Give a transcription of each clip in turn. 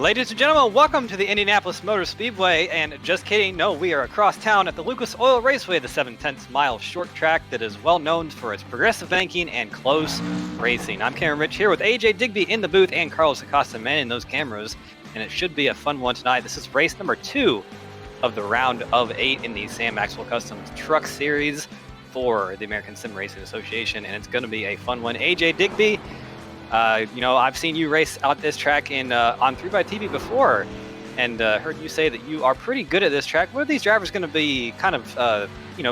Ladies and gentlemen, welcome to the Indianapolis Motor Speedway, and just kidding, no, we are across town at the Lucas Oil Raceway, the 7/10 mile short track that is well known for its progressive banking and close racing. I'm Cameron Rich here with AJ Digby in the booth and Carlos Acosta manning those cameras, and it should be a fun one tonight. This is race number 2 of the round of 8 in the Sam Maxwell Customs Truck Series for the American Sim Racing Association, and it's going to be a fun one. AJ Digby, I've seen you race out this track on 3xTV before, and heard you say that you are pretty good at this track. What are these drivers going to be kind of,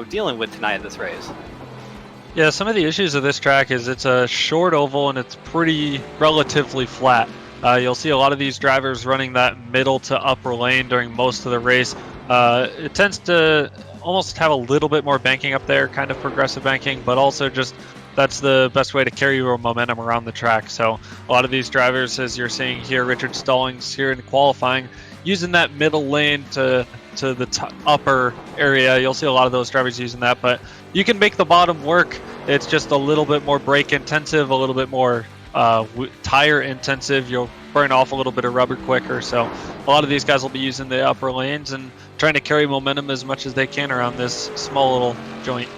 dealing with tonight at this race? Yeah, some of the issues of this track is it's a short oval and it's pretty relatively flat. You'll see a lot of these drivers running that middle to upper lane during most of the race. It tends to almost have a little bit more banking up there, kind of progressive banking, but also just that's the best way to carry your momentum around the track. So a lot of these drivers, as you're seeing here, Richard Stallings here in qualifying, using that middle lane to the upper area. You'll see a lot of those drivers using that, but you can make the bottom work. It's just a little bit more brake intensive, a little bit more tire intensive. You'll burn off a little bit of rubber quicker. So a lot of these guys will be using the upper lanes and trying to carry momentum as much as they can around this small little joint.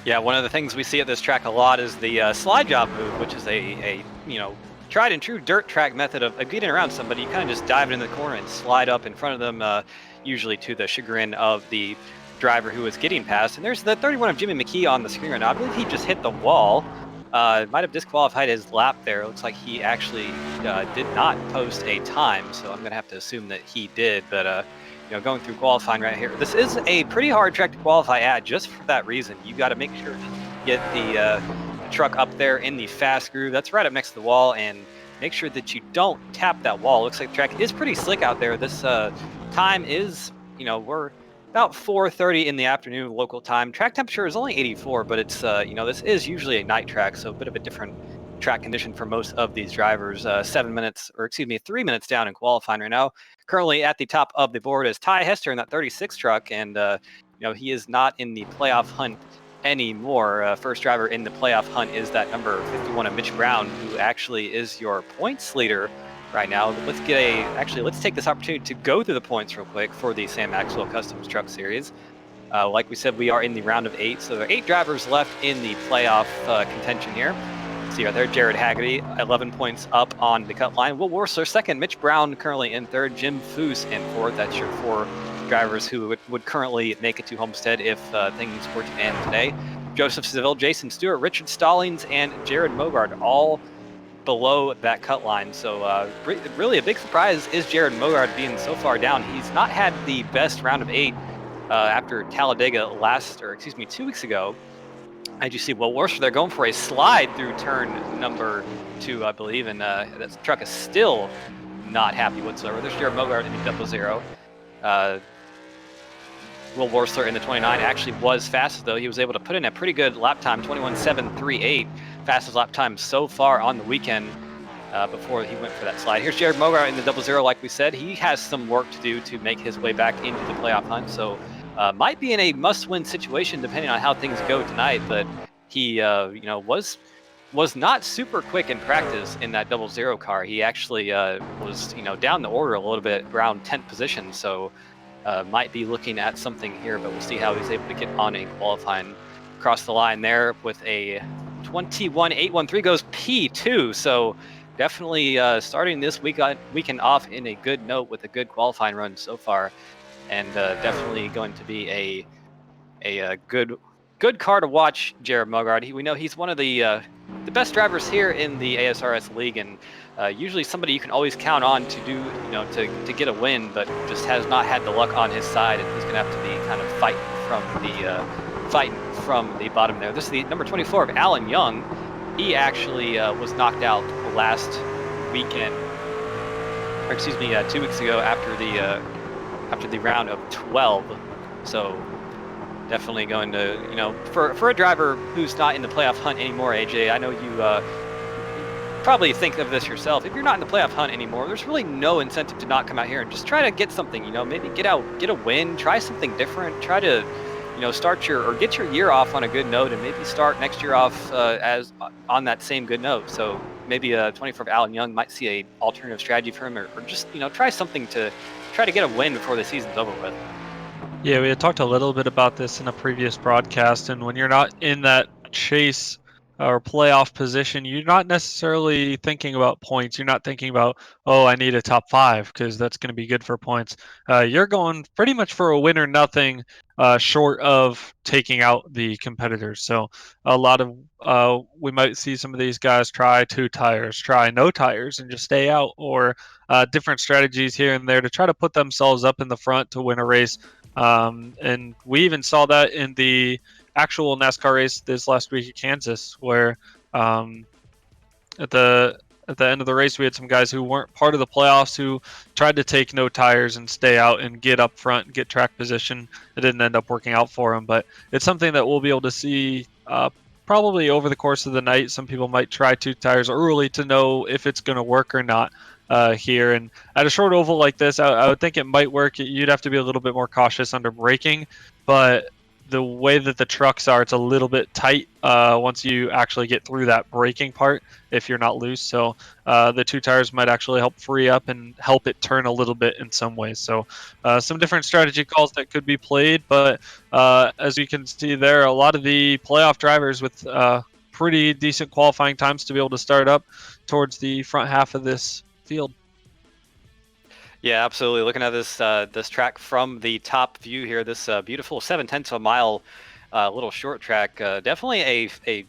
Yeah, one of the things we see at this track a lot is the slide job move, which is a tried and true dirt track method of getting around somebody. You kind of just dive in the corner and slide up in front of them, usually to the chagrin of the driver who is getting past. And there's the 31 of Jimmy McKee on the screen right now. I believe he just hit the wall. Might have disqualified his lap there. It looks like he actually did not post a time, so I'm going to have to assume that he did. But going through qualifying right here, this is a pretty hard track to qualify at just for that reason. You got to make sure to get the truck up there in the fast groove. That's right up next to the wall, and make sure that you don't tap that wall. Looks like the track is pretty slick out there. This time is, we're about 4:30 in the afternoon local time. Track temperature is only 84, but it's, this is usually a night track, so a bit of a different track condition for most of these drivers. 3 minutes down in qualifying right now. Currently at the top of the board is Ty Hester in that 36 truck, and he is not in the playoff hunt anymore. First driver in the playoff hunt is that number 51 of Mitch Brown, who actually is your points leader right now. Let's take this opportunity to go through the points real quick for the Sam Maxwell Customs Truck Series. Like we said, we are in the round of 8, so there are 8 drivers left in the playoff contention here. See right there, Jared Haggerty, 11 points up on the cut line. Will Worsler second, Mitch Brown currently in third, Jim Foose in fourth. That's your 4 drivers who would currently make it to Homestead if things were to end today. Joseph Seville, Jason Stewart, Richard Stallings, and Jared Mogard all below that cut line. So really a big surprise is Jared Mogard being so far down. He's not had the best round of 8 after Talladega 2 weeks ago. As you see, Will Worsler, they're going for a slide through turn number 2, I believe, and that truck is still not happy whatsoever. There's Jared Mogard in the 00. Will Worsler in the 29 actually was fastest, though. He was able to put in a pretty good lap time, 21.738, fastest lap time so far on the weekend before he went for that slide. Here's Jared Mogard in the 00, like we said. He has some work to do to make his way back into the playoff hunt, so might be in a must-win situation depending on how things go tonight, but he, was not super quick in practice in that 00 car. He actually was, down the order a little bit, around 10th position, so might be looking at something here, but we'll see how he's able to get on a qualifying across the line there with a 21.813 goes P2, so definitely starting this weekend off in a good note with a good qualifying run so far. And definitely going to be a good car to watch, Jared Mogard. We know he's one of the best drivers here in the ASRS league, and usually somebody you can always count on to do, to get a win, but just has not had the luck on his side, and he's going to have to be kind of fighting from the bottom there. This is the number 24 of Alan Young. He actually was knocked out last weekend, or 2 weeks ago after the round of 12. So definitely going to, for a driver who's not in the playoff hunt anymore, AJ, I know you probably think of this yourself. If you're not in the playoff hunt anymore, there's really no incentive to not come out here and just try to get something, maybe get a win, try something different, try to, get your year off on a good note, and maybe start next year off as on that same good note. So maybe 24 Alan Young might see a alternative strategy for him, or just try something to try to get a win before the season's over with. Yeah, we had talked a little bit about this in a previous broadcast, and when you're not in that chase or playoff position, you're not necessarily thinking about points. You're not thinking about, oh, I need a top 5 because that's going to be good for points. You're going pretty much for a win or nothing, short of taking out the competitors. So a lot of we might see some of these guys try 2 tires, try no tires, and just stay out, or different strategies here and there to try to put themselves up in the front to win a race. And we even saw that in the actual NASCAR race this last week at Kansas, where at the end of the race we had some guys who weren't part of the playoffs who tried to take no tires and stay out and get up front and get track position. It didn't end up working out for them, but it's something that we'll be able to see probably over the course of the night. Some people might try 2 tires early to know if it's going to work or not. Here, and at a short oval like this, I would think it might work. You'd have to be a little bit more cautious under braking, but the way that the trucks are, it's a little bit tight once you actually get through that braking part if you're not loose. So the 2 tires might actually help free up and help it turn a little bit in some ways. So some different strategy calls that could be played, but as you can see there, a lot of the playoff drivers with pretty decent qualifying times to be able to start up towards the front half of this field. Yeah, absolutely. Looking at this track from the top view here, this beautiful 0.7 of a mile little short track, definitely a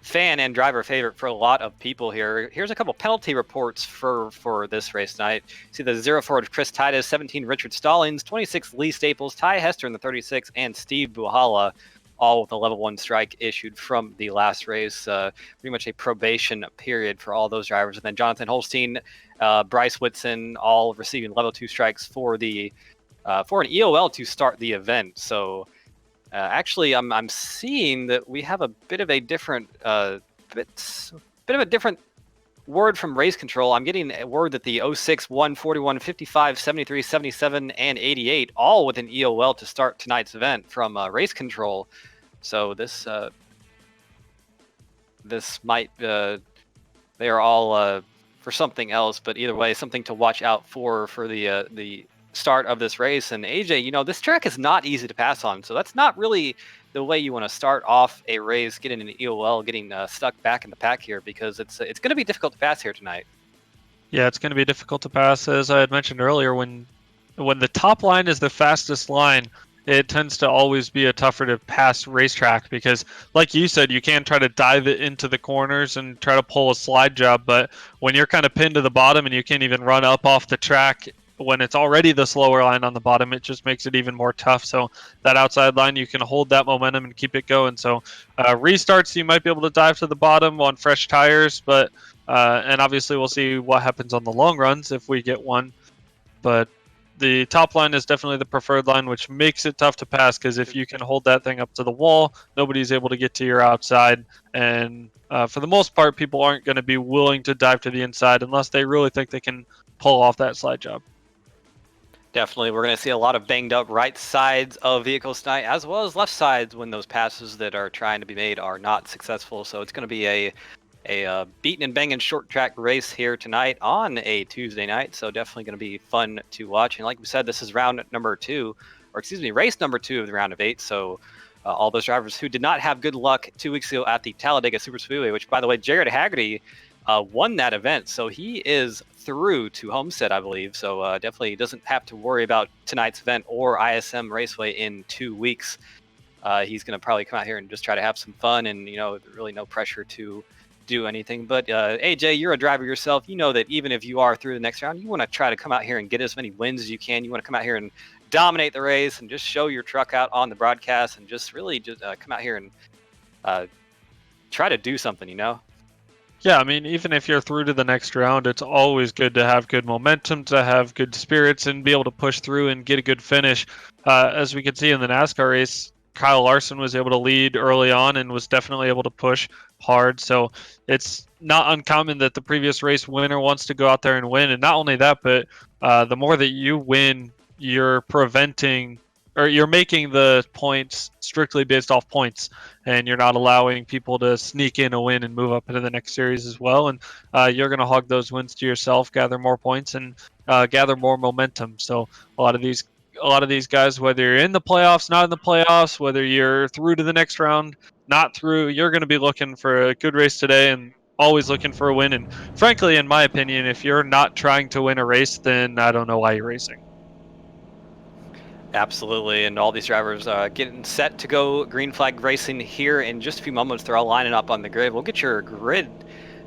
fan and driver favorite for a lot of people here. Here's a couple penalty reports for this race tonight. See the 04 of Chris Titus, 17 Richard Stallings, 26 Lee Staples, Ty Hester in the 36, and Steve Buhala, all with a level 1 strike issued from the last race. Pretty much a probation period for all those drivers. And then Jonathan Holstein, Bryce Whitson, all receiving level 2 strikes for the for an EOL to start the event. So actually, I'm seeing that we have a bit of a different word from race control. I'm getting a word that the 06, 1, 41, 55, 73, 77, and 88 all with an EOL to start tonight's event from race control. So this might they are all for something else, but either way, something to watch out for the start of this race. And AJ, this track is not easy to pass on, so that's not really the way you want to start off a race, getting an EOL, getting stuck back in the pack here, because it's going to be difficult to pass here tonight. Yeah, it's going to be difficult to pass, as I had mentioned earlier. When the top line is the fastest line, it tends to always be a tougher to pass racetrack because, like you said, you can try to dive it into the corners and try to pull a slide job, but when you're kind of pinned to the bottom and you can't even run up off the track when it's already the slower line on the bottom, it just makes it even more tough. So that outside line, you can hold that momentum and keep it going. So restarts, you might be able to dive to the bottom on fresh tires, but and obviously we'll see what happens on the long runs if we get one. But the top line is definitely the preferred line, which makes it tough to pass because if you can hold that thing up to the wall, nobody's able to get to your outside. And for the most part, people aren't going to be willing to dive to the inside unless they really think they can pull off that slide job. Definitely, we're going to see a lot of banged up right sides of vehicles tonight, as well as left sides when those passes that are trying to be made are not successful. So it's going to be a beating and banging short track race here tonight on a Tuesday night. So definitely going to be fun to watch. And like we said, this is race number 2 of the round of 8. So all those drivers who did not have good luck 2 weeks ago at the Talladega SuperSpeedway, which, by the way, Jared Haggerty won that event. So he is through to Homestead, I believe. So definitely doesn't have to worry about tonight's event or ISM Raceway in 2 weeks. He's going to probably come out here and just try to have some fun and, really no pressure to do anything. But AJ, you're a driver yourself. You know that even if you are through the next round, you want to try to come out here and get as many wins as you can. You want to come out here and dominate the race and just show your truck out on the broadcast and just really come out here and try to do something, Yeah, I mean, even if you're through to the next round, it's always good to have good momentum, to have good spirits, and be able to push through and get a good finish. As we could see in the NASCAR race, Kyle Larson was able to lead early on and was definitely able to push hard. So it's not uncommon that the previous race winner wants to go out there and win. And not only that, but the more that you win, you're preventing or you're making the points strictly based off points, and you're not allowing people to sneak in a win and move up into the next series as well. And you're going to hog those wins to yourself, gather more points, and gather more momentum. So a lot of these guys, whether you're in the playoffs, not in the playoffs, whether you're through to the next round, not through, you're going to be looking for a good race today and always looking for a win. And frankly, in my opinion, if you're not trying to win a race, then I don't know why you're racing. Absolutely, and all these drivers getting set to go green flag racing here in just a few moments. They're all lining up on the grid. We'll get your grid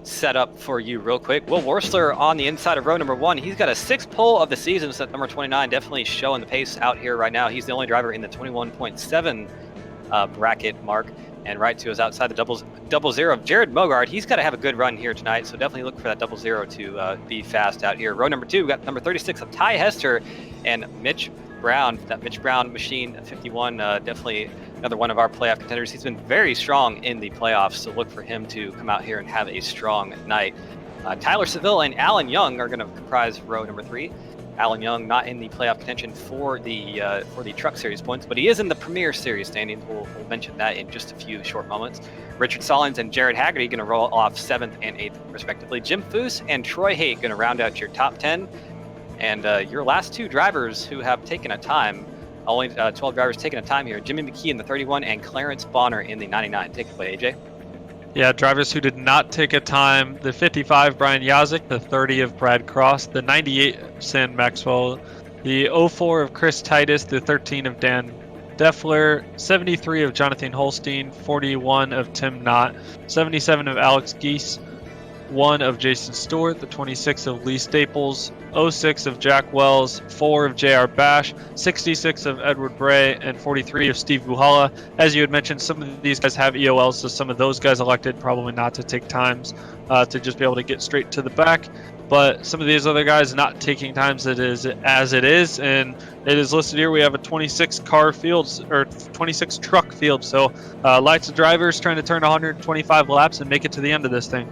set up for you real quick. Will Worsler on the inside of row number 1. He's got a 6th pole of the season, set number 29, definitely showing the pace out here right now. He's the only driver in the 21.7 bracket mark, and right to his outside the double zero of Jared Mogard. He's got to have a good run here tonight, so definitely look for that double zero to be fast out here. Row number 2, we got number 36 of Ty Hester and Mitch Brown. That Mitch Brown machine at 51, definitely another one of our playoff contenders. He's been very strong in the playoffs, so look for him to come out here and have a strong night. Tyler Seville and Alan Young are going to comprise row number 3. Alan Young not in the playoff contention for the Truck Series points, but he is in the Premier Series standings. We'll mention that in just a few short moments. Richard Sollins and Jared Haggerty going to roll off 7th and 8th respectively. Jim Foose and Troy Haight going to round out your top 10. And your last 2 drivers who have taken a time, only 12 drivers taking a time here, Jimmy McKee in the 31 and Clarence Bonner in the 99. Take it away, AJ. Yeah, drivers who did not take a time, the 55, Brian Yazik, the 30 of Brad Cross, the 98, Sam Maxwell, the 04 of Chris Titus, the 13 of Dan Deffler, 73 of Jonathan Holstein, 41 of Tim Knott, 77 of Alex Geese, 1 of Jason Stewart, the 26 of Lee Staples, 06 of Jack Wells, 4 of JR Bash, 66 of Edward Bray, and 43 of Steve Buhala. As you had mentioned, some of these guys have EOLs, so some of those guys elected probably not to take times to just be able to get straight to the back. But some of these other guys not taking times, it is as it is, and it is listed here. We have a 26 car field, or 26 truck field, so lots of drivers trying to turn 125 laps and make it to the end of this thing.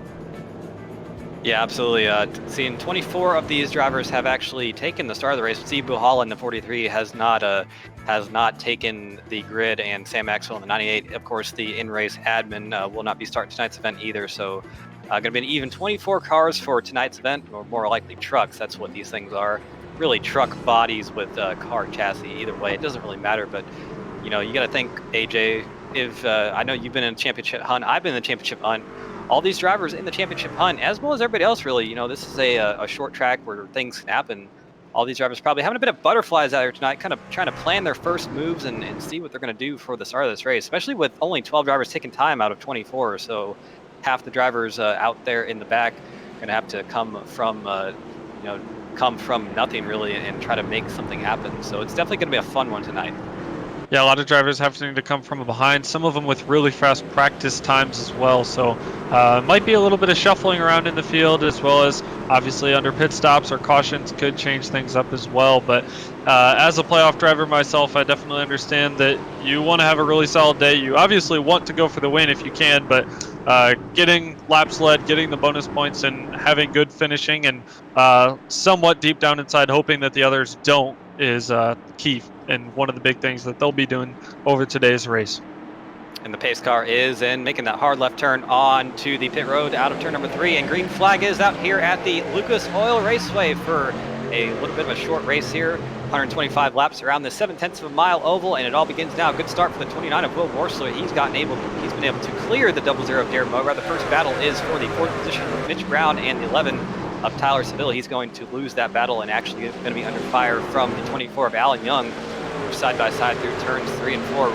Yeah, absolutely. Seeing 24 of these drivers have actually taken the start of the race. Steve Buhala in the 43 has not taken the grid, and Sam Maxwell in the 98. Of course, the in-race admin will not be starting tonight's event either. So, going to be an even 24 cars for tonight's event, or more likely trucks. That's what these things are. Really, truck bodies with car chassis. Either way, it doesn't really matter. But you know, you got to think, AJ. If I know you've been in a championship hunt, I've been in the championship hunt. All these drivers in the championship hunt, as well as everybody else, really, you know, this is a short track where things can happen. All these drivers probably having a bit of butterflies out here tonight, kind of trying to plan their first moves and see what they're going to do for the start of this race, especially with only 12 drivers taking time out of 24. So half the drivers out there in the back are going to have to come from nothing really and try to make something happen. So it's definitely going to be a fun one tonight. Yeah, a lot of drivers having to come from behind, some of them with really fast practice times as well. So might be a little bit of shuffling around in the field, as well as obviously under pit stops or cautions could change things up as well. But as a playoff driver myself, I definitely understand that you want to have a really solid day. You obviously want to go for the win if you can, but getting laps led, getting the bonus points, and having good finishing, and somewhat deep down inside hoping that the others don't is key, and one of the big things that they'll be doing over today's race. And the pace car is in, making that hard left turn on to the pit road out of turn number 3, and green flag is out here at the Lucas Oil Raceway for a little bit of a short race here. 125 laps around the 7/10 of a mile oval, and it all begins now. Good start for the 29 of Will Worsler. He's been able to clear the double zero of Jared Mogard. The first battle is for the 4th position of Mitch Brown and the 11 of Tyler Seville. He's going to lose that battle and actually going to be under fire from the 24 of Alan Young. Side by side through turns 3 and 4.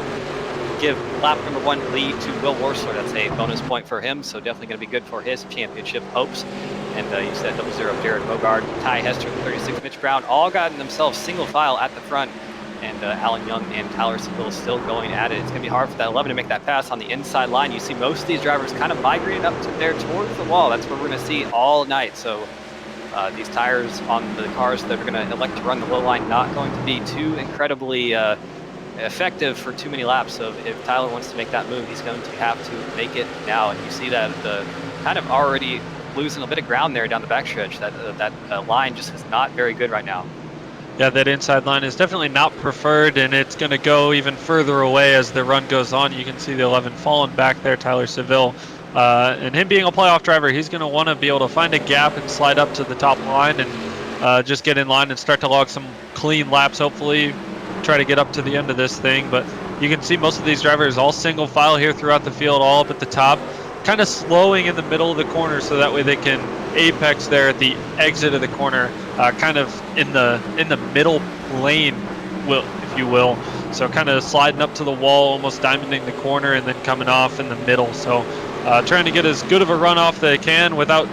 Give lap number 1 lead to Will Worsler. That's a bonus point for him, so definitely going to be good for his championship hopes. And you said double zero of Jared Mogard, Ty Hester, 36, Mitch Brown, all gotten themselves single file at the front. And Alan Young and Tyler Seville still going at it. It's going to be hard for that 11 to make that pass on the inside line. You see most of these drivers kind of migrating up to there towards the wall. That's what we're going to see all night. So these tires on the cars that are going to elect to run the low line not going to be too incredibly effective for too many laps. So if Tyler wants to make that move, he's going to have to make it now. And you see that the kind of already losing a bit of ground there down the backstretch. That line just is not very good right now. Yeah, that inside line is definitely not preferred, and it's going to go even further away as the run goes on. You can see the 11 falling back there, Tyler Seville. And him being a playoff driver, he's going to want to be able to find a gap and slide up to the top line and just get in line and start to log some clean laps, hopefully try to get up to the end of this thing. But you can see most of these drivers all single file here throughout the field, all up at the top, kind of slowing in the middle of the corner so that way they can apex there at the exit of the corner, kind of in the middle lane, if you will. So kind of sliding up to the wall, almost diamonding the corner, and then coming off in the middle. So trying to get as good of a run off they can without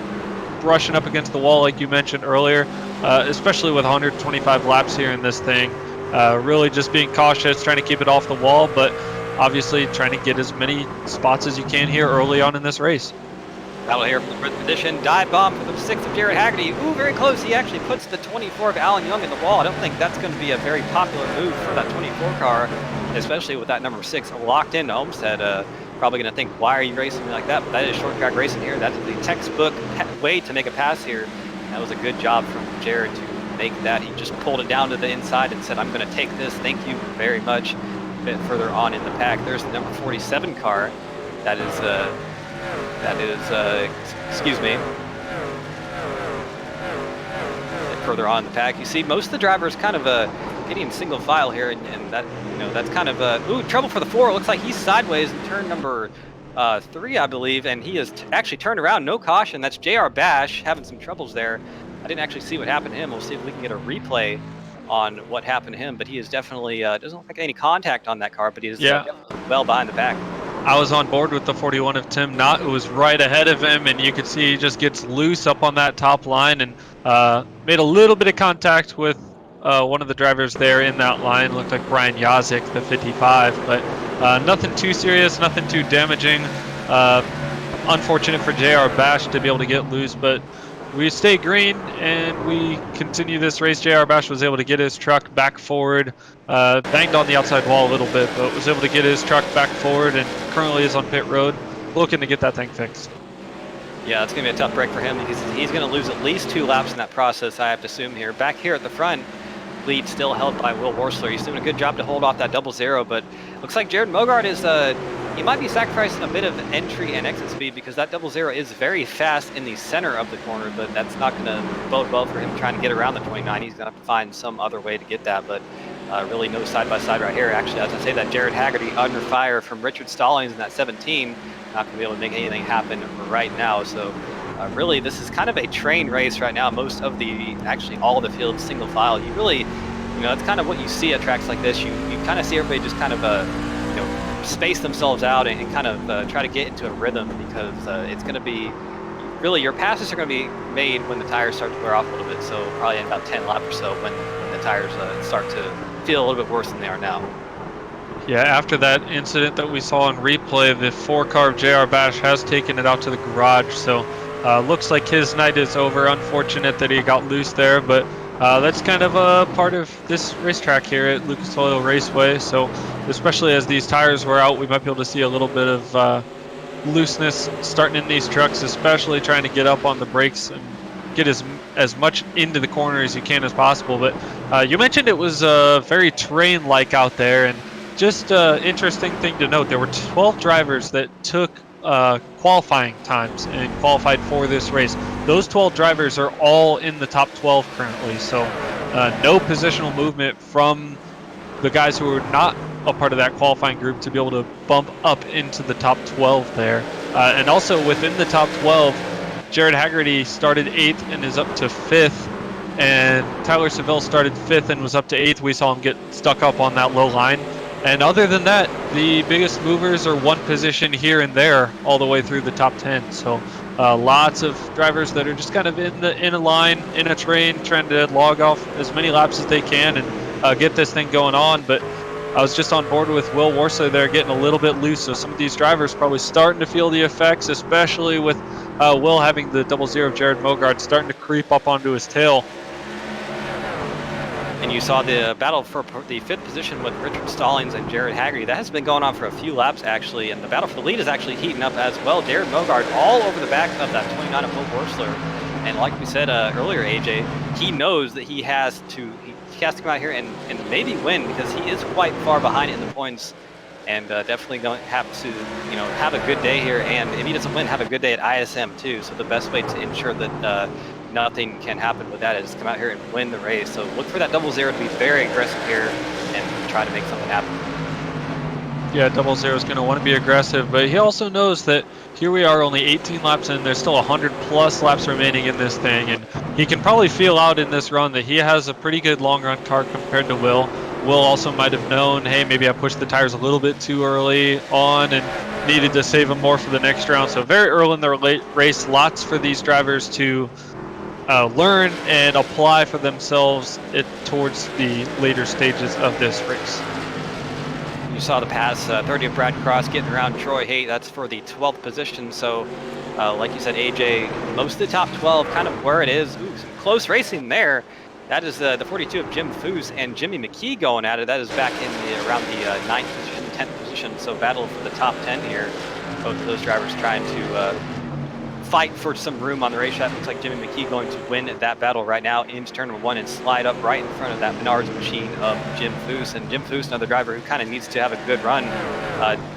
brushing up against the wall, like you mentioned earlier, especially with 125 laps here in this thing. Really just being cautious, trying to keep it off the wall, but obviously trying to get as many spots as you can here early on in this race. Battle here for the fifth position. Dive bomb for the 6th of Jared Haggerty. Ooh, very close. He actually puts the 24 of Alan Young in the wall. I don't think that's going to be a very popular move for that 24 car, especially with that number 6 locked into Homestead. Probably going to think, why are you racing me like that? But that is short track racing here. That's the textbook way to make a pass here. And that was a good job from Jared to make that. He just pulled it down to the inside and said, I'm going to take this. Thank you very much. A bit further on in the pack, there's the number 47 car. That is, excuse me. Further on in the pack, you see most of the drivers kind of getting single file here, and that, you know, that's kind of ooh, trouble for the 4. It looks like he's sideways in turn number 3, I believe, and he has actually turned around, no caution. That's JR Bash having some troubles there. I didn't actually see what happened to him. We'll see if we can get a replay on what happened to him, but he is definitely doesn't look like any contact on that car, but he is definitely well behind the pack. I was on board with the 41 of Tim Knott, who was right ahead of him, and you could see he just gets loose up on that top line and made a little bit of contact with one of the drivers there in that line. Looked like Brian Yazik, the 55, but nothing too serious, nothing too damaging. Unfortunate for JR Bash to be able to get loose, but we stay green and we continue this race. JR Bash was able to get his truck back forward, banged on the outside wall a little bit, but was able to get his truck back forward and currently is on pit road looking to get that thing fixed. Yeah, it's going to be a tough break for him. He's going to lose at least 2 laps in that process, I have to assume here. Back here at the front, lead still held by Will Worsler. He's doing a good job to hold off that 00, but looks like Jared Mogart is he might be sacrificing a bit of entry and exit speed because that 00 is very fast in the center of the corner, but that's not going to bode well for him trying to get around the 29. He's going to have to find some other way to get that, but really no side-by-side right here. Actually, as I say, that Jared Haggerty under fire from Richard Stallings in that 17, not going to be able to make anything happen right now. So really, this is kind of a train race right now. Most of actually all of the field single file. You really, you know, it's kind of what you see at tracks like this. You kind of see everybody just kind of, you know, space themselves out and kind of try to get into a rhythm because it's going to be, really your passes are going to be made when the tires start to wear off a little bit. So probably in about 10 laps or so when the tires start to feel a little bit worse than they are now. Yeah, after that incident that we saw in replay, the 4-car of JR Bash has taken it out to the garage. So looks like his night is over. Unfortunate that he got loose there, but that's kind of a part of this racetrack here at Lucas Oil Raceway. So especially as these tires wear out, we might be able to see a little bit of looseness starting in these trucks, especially trying to get up on the brakes and get as much into the corner as you can as possible. But you mentioned it was very terrain-like out there, and just interesting thing to note, there were 12 drivers that took qualifying times and qualified for this race. Those 12 drivers are all in the top 12 currently, so no positional movement from the guys who are not a part of that qualifying group to be able to bump up into the top 12 there. And also within the top 12, Jared Haggerty started 8th and is up to 5th, and Tyler Seville started 5th and was up to 8th. We saw him get stuck up on that low line. And other than that, the biggest movers are one position here and there all the way through the top 10. So lots of drivers that are just kind of in a line, in a train, trying to log off as many laps as they can and get this thing going on. But I was just on board with Will Worsler there, getting a little bit loose. So some of these drivers probably starting to feel the effects, especially with Will having the 00 of Jared Mogart starting to creep up onto his tail. And you saw the battle for the 5th position with Richard Stallings and Jared Haggerty. That has been going on for a few laps, actually, and the battle for the lead is actually heating up as well. Jared Mogart all over the back of that 29 of Will Worsler. And like we said earlier, AJ, he knows that he has to, he he has to come out here and maybe win, because he is quite far behind in the points, and definitely going to have to, have a good day here. And if he doesn't win, have a good day at ISM too. So the best way to ensure that nothing can happen with that is come out here and win the race. So look for that 00 to be very aggressive here and try to make something happen. Yeah, 00 is going to want to be aggressive, but he also knows that here we are only 18 laps in, there's still 100 plus laps remaining in this thing, and he can probably feel out in this run that he has a pretty good long run car compared to Will. Will also might have known, hey, maybe I pushed the tires a little bit too early on and needed to save them more for the next round. So very early in the race, lots for these drivers to learn and apply for themselves towards the later stages of this race. You saw the pass 30 of Brad Cross getting around Troy Haight. That's for the 12th position. So like you said, AJ, most of the top 12 kind of where it is. Ooh, some close racing there. That is the 42 of Jim Foose and Jimmy McKee going at it. That is back in around the 9th position, 10th position. So battle for the top 10 here. Both of those drivers trying to fight for some room on the racetrack. Looks like Jimmy McKee going to win that battle right now into turn 1 and slide up right in front of that Menards machine of Jim Foose. And Jim Foose, another driver who kind of needs to have a good run.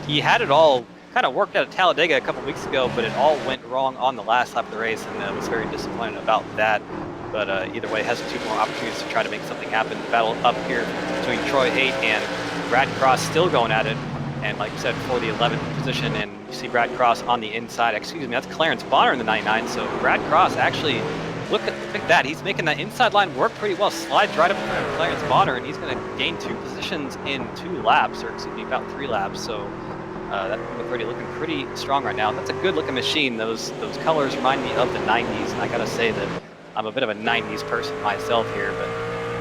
He had it all kind of worked out at Talladega a couple weeks ago, but it all went wrong on the last lap of the race, and was very disappointed about that. But either way, has 2 more opportunities to try to make something happen. The battle up here between Troy Haight and Brad Cross still going at it. And like you said, for the 11th position, and you see Brad Cross on the inside. Excuse me, that's Clarence Bonner in the 99. So Brad Cross actually, look at that. He's making that inside line work pretty well. Slides right up in front of Clarence Bonner, and he's going to gain 2 positions in 2 laps, or excuse me, about 3 laps. So that number 30 looking pretty strong right now. That's a good looking machine. Those colors remind me of the 90s, and I got to say that I'm a bit of a 90s person myself here, but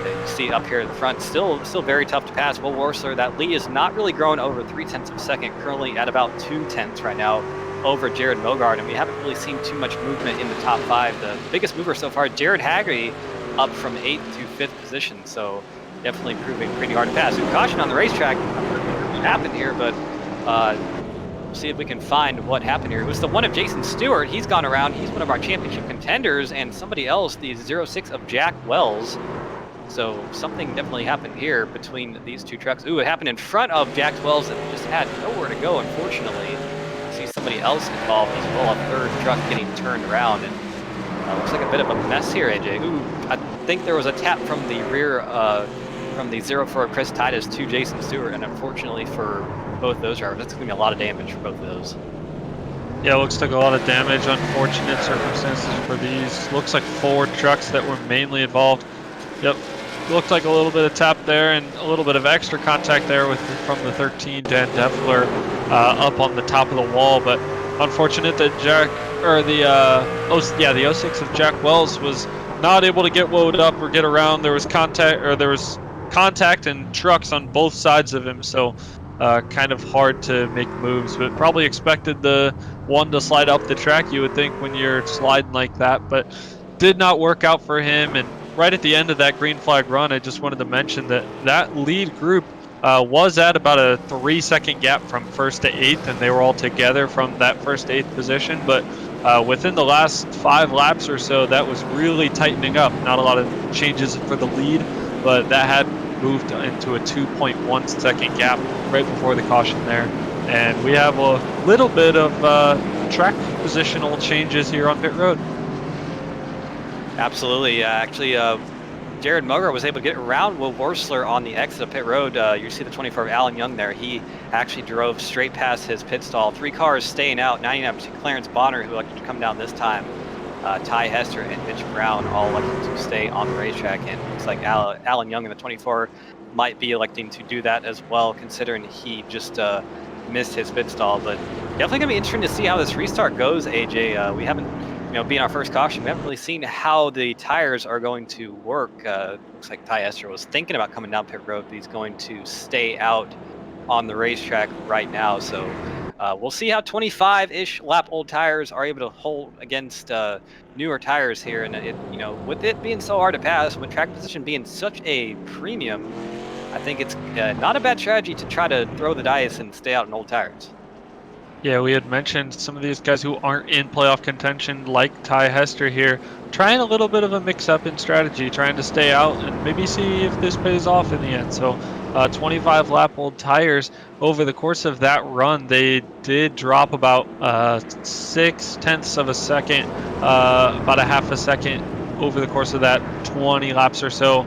you see up here in the front, still very tough to pass. Will Worsler, that lead is not really growing over 0.3 of a second, currently at about 0.2 right now over Jared Mogard, and we haven't really seen too much movement in the top 5. The biggest mover so far, Jared Haggerty, up from 8th to 5th position, so definitely proving pretty hard to pass. So caution on the racetrack, what happened here, but we'll see if we can find what happened here. It was the 1 of Jason Stewart. He's gone around. He's one of our championship contenders, and somebody else, the 06 of Jack Wells. So something definitely happened here between these 2 trucks. Ooh, it happened in front of Jack Wells that just had nowhere to go, unfortunately. See somebody else involved as well, a 3rd truck getting turned around, and looks like a bit of a mess here, AJ. Ooh, I think there was a tap from the rear, from the 04 Chris Titus to Jason Stewart, and unfortunately for both those drivers, that's going to be a lot of damage for both of those. Yeah, looks like a lot of damage. Unfortunate circumstances for these. Looks like 4 trucks that were mainly involved. Yep, looked like a little bit of tap there and a little bit of extra contact there from the 13 Dan Deffler up on the top of the wall. But unfortunate that the 06 of Jack Wells was not able to get woed up or get around. There was contact and trucks on both sides of him, so kind of hard to make moves. But probably expected the one to slide up the track, you would think, when you're sliding like that, but did not work out for him. And right at the end of that green flag run, I just wanted to mention that lead group was at about a 3-second gap from 1st to 8th, and they were all together from that 1st to 8th position. But within the last 5 laps or so, that was really tightening up. Not a lot of changes for the lead, but that had moved into a 2.1 second gap right before the caution there. And we have a little bit of track positional changes here on pit road. Absolutely. Actually, Jared Moger was able to get around Will Worsler on the exit of pit road. You see the 24 of Alan Young there. He actually drove straight past his pit stall. 3 cars staying out. 99 to Clarence Bonner, who elected to come down this time. Ty Hester and Mitch Brown all elected to stay on the racetrack. And it looks like Alan Young in the 24 might be electing to do that as well, considering he just missed his pit stall. But definitely going to be interesting to see how this restart goes, AJ. We haven't, being our first caution, we haven't really seen how the tires are going to work. Looks like Ty Hester was thinking about coming down pit road, but he's going to stay out on the racetrack right now. So we'll see how 25-ish lap old tires are able to hold against newer tires here. And with it being so hard to pass, with track position being such a premium, I think it's not a bad strategy to try to throw the dice and stay out on old tires. Yeah, we had mentioned some of these guys who aren't in playoff contention, like Ty Hester here, trying a little bit of a mix-up in strategy, trying to stay out and maybe see if this pays off in the end. So 25 lap old tires over the course of that run, they did drop about 6/10 of a second, about a half a second over the course of that 20 laps or so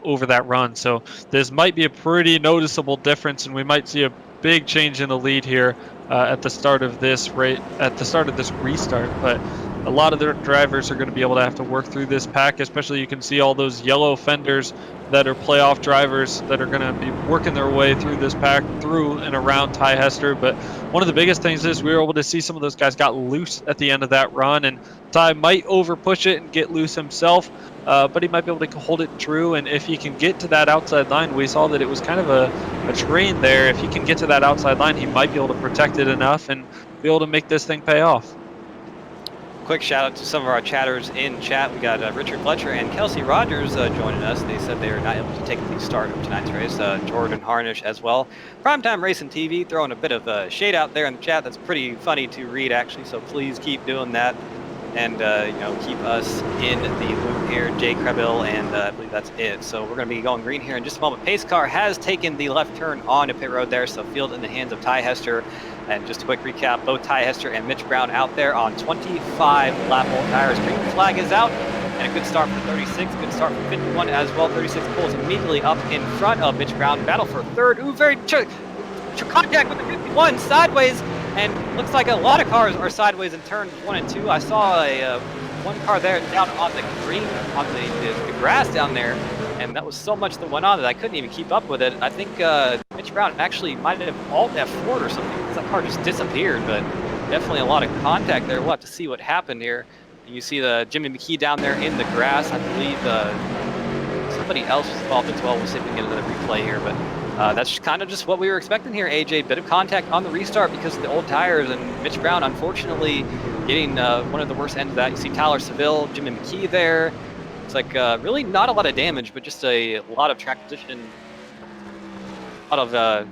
over that run. So this might be a pretty noticeable difference, and we might see a big change in the lead here at the start of this restart. But a lot of their drivers are going to be able to have to work through this pack, especially you can see all those yellow fenders that are playoff drivers that are going to be working their way through this pack, through and around Ty Hester. But one of the biggest things is we were able to see some of those guys got loose at the end of that run, and Ty might over push it and get loose himself, but he might be able to hold it true. And if he can get to that outside line, we saw that it was kind of a train there. If he can get to that outside line, he might be able to protect it enough and be able to make this thing pay off. Quick shout out to some of our chatters in chat. We got Richard Fletcher and Kelsey Rogers joining us. They said they are not able to take the start of tonight's race. Jordan Harnish as well. Primetime Racing TV throwing a bit of shade out there in the chat. That's pretty funny to read, actually. So please keep doing that, and keep us in the loop here. Jay Krebil, and I believe that's it. So we're going to be going green here in just a moment. Pace car has taken the left turn onto pit road there. So field in the hands of Ty Hester. And just a quick recap, both Ty Hester and Mitch Brown out there on 25 lap old tires. Green flag is out, and a good start for 36, good start for 51 as well. 36 pulls immediately up in front of Mitch Brown. Battle for third. Ooh, very contact with the 51 sideways, and looks like a lot of cars are sideways in turns 1 and 2. I saw a one car there down on the green, on the grass down there, and that was so much that went on that I couldn't even keep up with it. I think Mitch Brown actually might have alt F4 or something, because that car just disappeared, but definitely a lot of contact there. We'll have to see what happened here. You see the Jimmy McKee down there in the grass. I believe somebody else was involved as well. We'll see if we can get another replay here, but that's kind of just what we were expecting here, AJ. Bit of contact on the restart because of the old tires, and Mitch Brown unfortunately getting one of the worst ends of that. You see Tyler Seville, Jimmy McKee there. It's like really not a lot of damage, but just a lot of track position, not a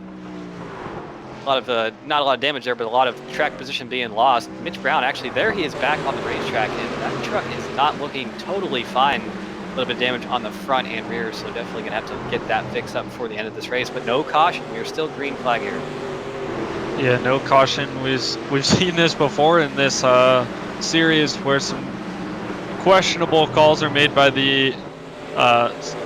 lot of damage there, but a lot of track position being lost. Mitch Brown, actually, there he is back on the racetrack, and that truck is not looking totally fine. A little bit of damage on the front and rear, so definitely gonna have to get that fixed up before the end of this race. But no caution, we're still green flag here. Yeah, no caution. We've seen this before in this series where some questionable calls are made by the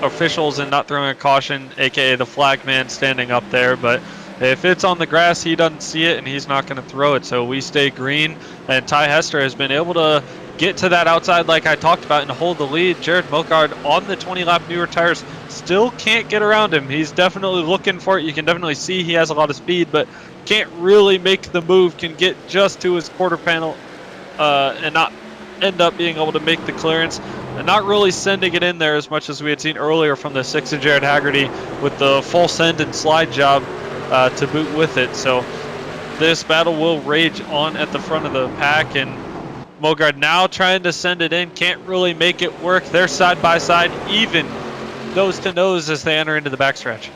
officials and not throwing a caution, aka the flag man standing up there. But if it's on the grass, he doesn't see it and he's not going to throw it. So we stay green, and Ty Hester has been able to get to that outside like I talked about and hold the lead. Jared Mokard on the 20-lap newer tires still can't get around him. He's definitely looking for it. You can definitely see he has a lot of speed, but can't really make the move, can get just to his quarter panel and not end up being able to make the clearance, and not really sending it in there as much as we had seen earlier from the 6 of Jared Haggerty with the full send and slide job to boot with it. So this battle will rage on at the front of the pack, and Mogard now trying to send it in, can't really make it work. They're side by side, even nose to nose as they enter into the backstretch.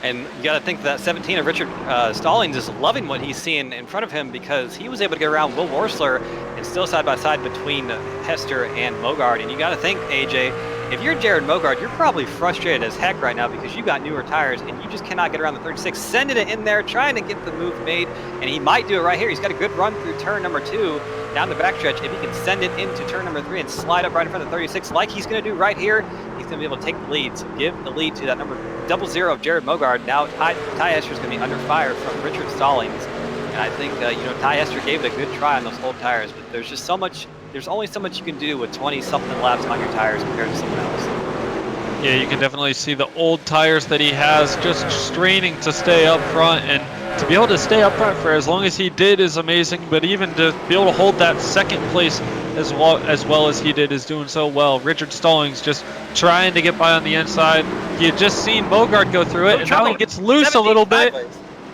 And you got to think that 17 of Richard Stallings is loving what he's seeing in front of him, because he was able to get around Will Worsler and still side by side between Hester and Mogard. And you got to think, AJ, if you're Jared Mogard, you're probably frustrated as heck right now because you got newer tires and you just cannot get around the 36. Sending it in there, trying to get the move made, and he might do it right here. He's got a good run through turn number 2 down the backstretch. If he can send it into turn number 3 and slide up right in front of the 36 like he's going to do right here, he's going to be able to take the lead. So give the lead to that number 00 of Jared Mogard. Now Ty Hester's going to be under fire from Richard Stallings. And I think, Ty Hester gave it a good try on those old tires, but there's just so much, there's only so much you can do with 20-something laps on your tires compared to someone else. Yeah, you can definitely see the old tires that he has just straining to stay up front, and to be able to stay up front for as long as he did is amazing, but even to be able to hold that second place as well as he did is doing so well. Richard Stallings just trying to get by on the inside. You had just seen Mogard go through it, and now he gets loose a little bit.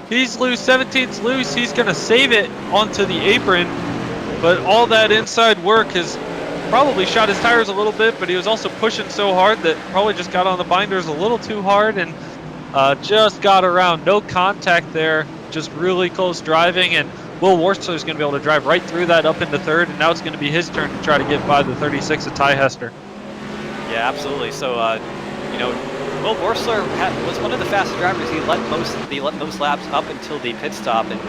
He's loose, 17's loose. He's going to save it onto the apron, but all that inside work has probably shot his tires a little bit, but he was also pushing so hard that probably just got on the binders a little too hard, and just got around. No contact there, just really close driving, and Will Warsler is going to be able to drive right through that up into third, and now it's going to be his turn to try to get by the 36 of Ty Hester. Yeah, absolutely. So, you know, Will Warsler was one of the fastest drivers. He led most laps up until the pit stop and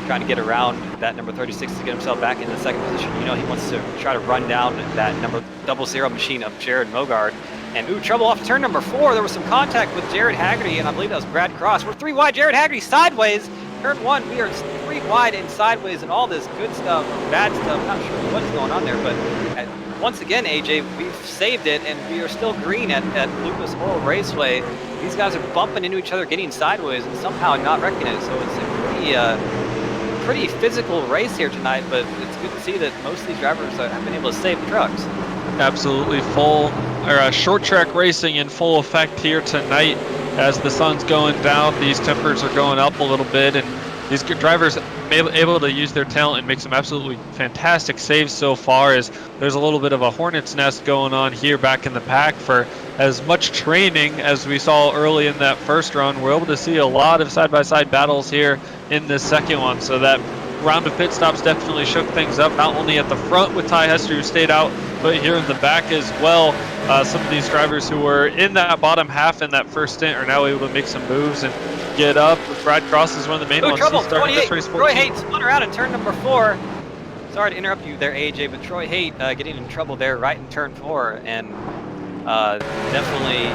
trying to get around that number 36 to get himself back in the second position. You know, he wants to try to run down that number 00 machine of Jared Mogard. And ooh, trouble off turn number 4. There was some contact with Jared Haggerty, and I believe that was Brad Cross. We're 3 wide. Jared Haggerty sideways. Turn 1, we are 3 wide and sideways, and all this good stuff, bad stuff. I'm not sure what's going on there, but once again, AJ, we've saved it, and we are still green at Lucas Oil Raceway. These guys are bumping into each other, getting sideways, and somehow not wrecking it. So it's a pretty physical race here tonight, but it's good to see that most of these drivers have been able to save the trucks. Absolutely short track racing in full effect here tonight. As the sun's going down, these tempers are going up a little bit, and these drivers able to use their talent and make some absolutely fantastic saves so far. As there's a little bit of a hornet's nest going on here back in the pack. For as much training as we saw early in that first run, we're able to see a lot of side-by-side battles here in this second one. So that round of pit stops definitely shook things up, not only at the front with Ty Hester, who stayed out, but here in the back as well. Some of these drivers who were in that bottom half in that first stint are now able to make some moves and get up. Brad Cross is one of the main ones. Trouble, He's starting this race 14. Troy Haight spun around in turn number 4. Sorry to interrupt you there, AJ, but Troy Haight getting in trouble there right in turn 4, and definitely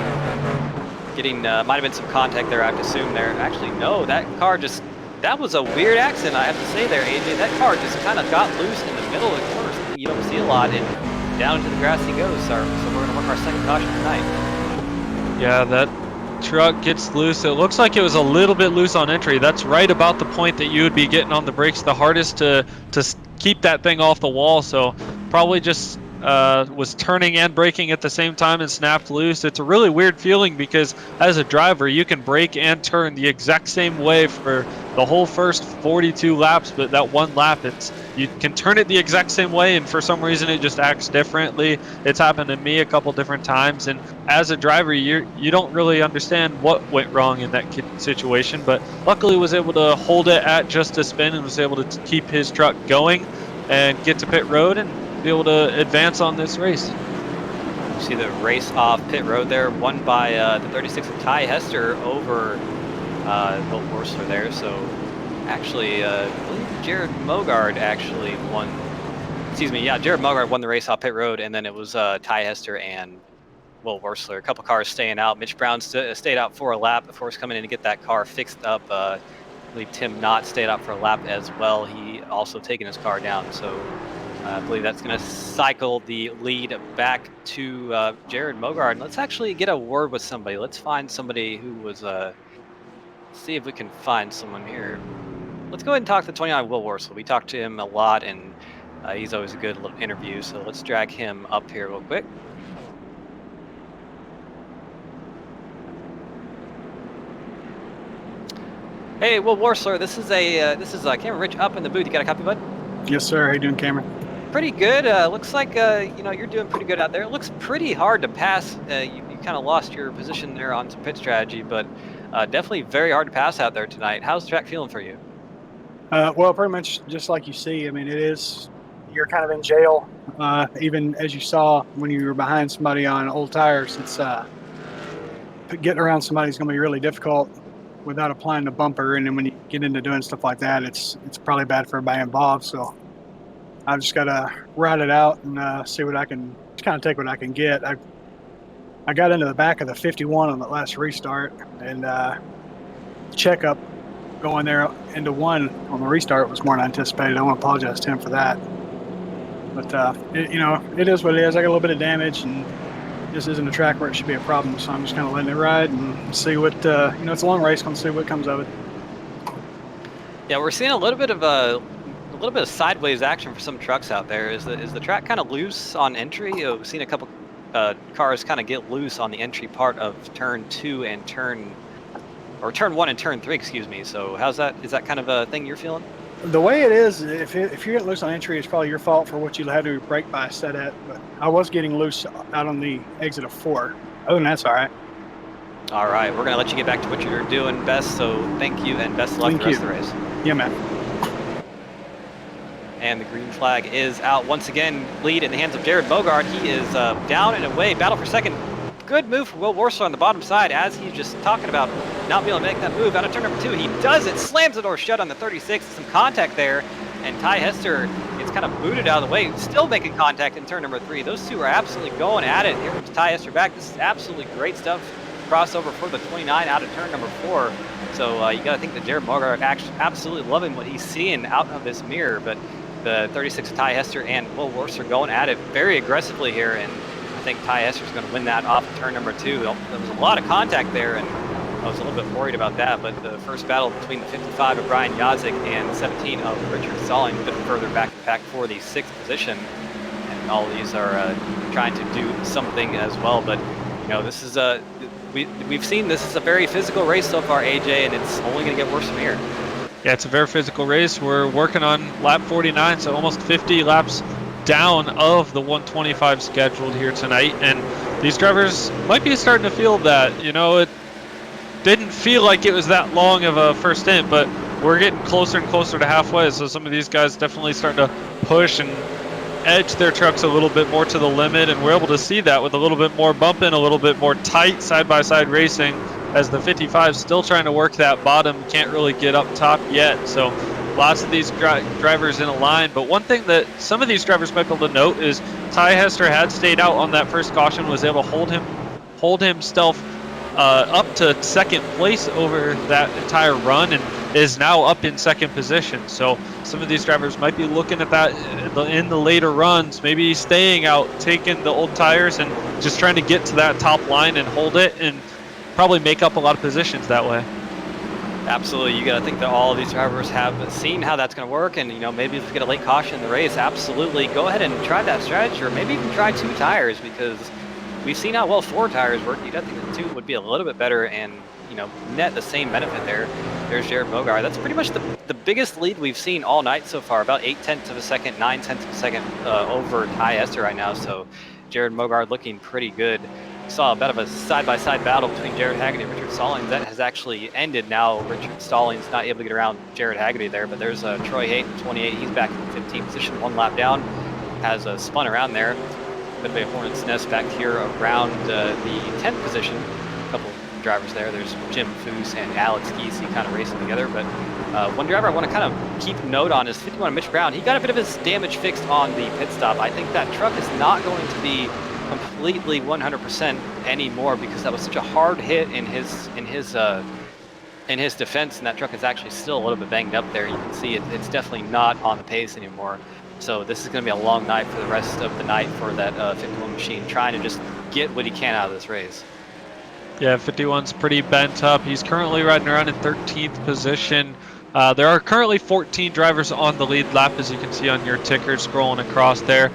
getting, might have been some contact there, I have to assume there. Actually, no, that car just, that was a weird accident, I have to say there, AJ. That car just kind of got loose in the middle of the corner, something you don't see a lot, and down into the grass he goes. So we're going to work our second caution tonight. Yeah, that truck gets loose. It looks like it was a little bit loose on entry. That's right about the point that you would be getting on the brakes the hardest to keep that thing off the wall. So probably just was turning and braking at the same time and snapped loose. It's a really weird feeling because as a driver you can brake and turn the exact same way for the whole first 42 laps, but that one lap you can turn it the exact same way, and for some reason it just acts differently. It's happened to me a couple different times, and as a driver you don't really understand what went wrong in that situation, but luckily was able to hold it at just a spin and was able to keep his truck going and get to pit road and be able to advance on this race. You see the race off pit road there, won by the 36 of Ty Hester over Will Warsler there. So actually, I believe Jared Mogard actually won. Excuse me, yeah, Jared Mogard won the race off pit road, and then it was Ty Hester and Will Warsler. A couple cars staying out. Mitch Brown stayed out for a lap before coming in to get that car fixed up. I believe Tim Knott stayed out for a lap as well. He also taken his car down. So I believe that's going to cycle the lead back to Jared Mogard. Let's actually get a word with somebody. Let's find somebody who was, see if we can find someone here. Let's go ahead and talk to 29 Will Warsler. We talked to him a lot, and he's always a good little interview. So let's drag him up here real quick. Hey, Will Warsler, this is Cameron Rich up in the booth. You got a copy, bud? Yes, sir. How you doing, Cameron? Pretty good. Looks like you're doing pretty good out there. It looks pretty hard to pass. You kind of lost your position there on some pit strategy, but definitely very hard to pass out there tonight. How's the track feeling for you? Well, pretty much just like you see. I mean, you're kind of in jail. Even as you saw when you were behind somebody on old tires, it's getting around somebody is going to be really difficult without applying the bumper. And then when you get into doing stuff like that, it's probably bad for everybody involved. So I've just got to ride it out and see what I can, just kind of take what I can get. I got into the back of the 51 on the last restart, and checkup going there into 1 on the restart was more than anticipated. I want to apologize to him for that. But, it is what it is. I got a little bit of damage, and this isn't a track where it should be a problem, so I'm just kind of letting it ride and see what, it's a long race, going to see what comes of it. Yeah, we're seeing a little bit of sideways action for some trucks out there. Is the track kind of loose on entry? We've seen a couple cars kind of get loose on the entry part of turn 2 and turn 1 and turn 3, excuse me. So is that kind of a thing you're feeling? The way it is, if you're getting loose on entry, it's probably your fault for what you had to brake by set at. But I was getting loose out on the exit of 4. Other than that's all right. All right, we're going to let you get back to what you're doing best. So thank you, and best of luck the rest of the race. Yeah, man. And the green flag is out once again. Lead in the hands of Jared Bogard. He is down and away. Battle for second. Good move for Will Warsaw on the bottom side as he's just talking about not being able to make that move out of turn number 2. He does it. Slams the door shut on the 36. Some contact there. And Ty Hester gets kind of booted out of the way. Still making contact in turn number 3. Those two are absolutely going at it. Here comes Ty Hester back. This is absolutely great stuff. Crossover for the 29 out of turn number 4. So you got to think that Jared Bogard actually absolutely loving what he's seeing out of this mirror. But the 36 Ty Hester and Will Worst are going at it very aggressively here, and I think Ty Hester is going to win that off of turn number 2. There was a lot of contact there, and I was a little bit worried about that, but the first battle between the 55 of Brian Yazik and the 17 of Richard Stallings a bit further back in pack for the 6th position, and all of these are trying to do something as well. But you know, this is we've seen this is a very physical race so far, AJ, and it's only going to get worse from here. Yeah, it's a very physical race. We're working on lap 49, so almost 50 laps down of the 125 scheduled here tonight. And these drivers might be starting to feel that. You know, it didn't feel like it was that long of a first stint, but we're getting closer and closer to halfway. So some of these guys definitely starting to push and edge their trucks a little bit more to the limit. And we're able to see that with a little bit more bumping, a little bit more tight side-by-side racing, as the 55 still trying to work that bottom, can't really get up top yet. So lots of these drivers in a line. But one thing that some of these drivers might be able to note is Ty Hester had stayed out on that first caution, was able to hold himself up to second place over that entire run, and is now up in second position. So some of these drivers might be looking at that in the later runs, maybe staying out, taking the old tires, and just trying to get to that top line and hold it, and probably make up a lot of positions that way. Absolutely, you got to think that all of these drivers have seen how that's going to work, and you know, maybe if you get a late caution in the race, absolutely go ahead and try that strategy, or maybe even try 2 tires, because we've seen how well 4 tires work. You got to think that 2 would be a little bit better, and you know, net the same benefit there. There's Jared Bogard. That's pretty much the biggest lead we've seen all night so far, about 0.8 of a second, 0.9 of a second over Ty Hester right now. So Jared Bogard looking pretty good. Saw a bit of a side-by-side battle between Jared Haggerty and Richard Stallings. That has actually ended now. Richard Stallings not able to get around Jared Haggerty there, but there's Troy Hayton, 28. He's back in 15th position, 1 lap down. Has spun around there. Bit of a hornet's nest back here around the 10th position. A couple drivers there. There's Jim Foose and Alex Giese kind of racing together. But one driver I want to kind of keep note on is 51 Mitch Brown. He got a bit of his damage fixed on the pit stop. I think that truck is not going to be completely 100% anymore, because that was such a hard hit in his defense, and that truck is actually still a little bit banged up there. You can see it's definitely not on the pace anymore. So this is going to be a long night for the rest of the night for that 51 machine, trying to just get what he can out of this race. Yeah, 51's pretty bent up. He's currently riding around in 13th position. There are currently 14 drivers on the lead lap, as you can see on your ticker scrolling across there.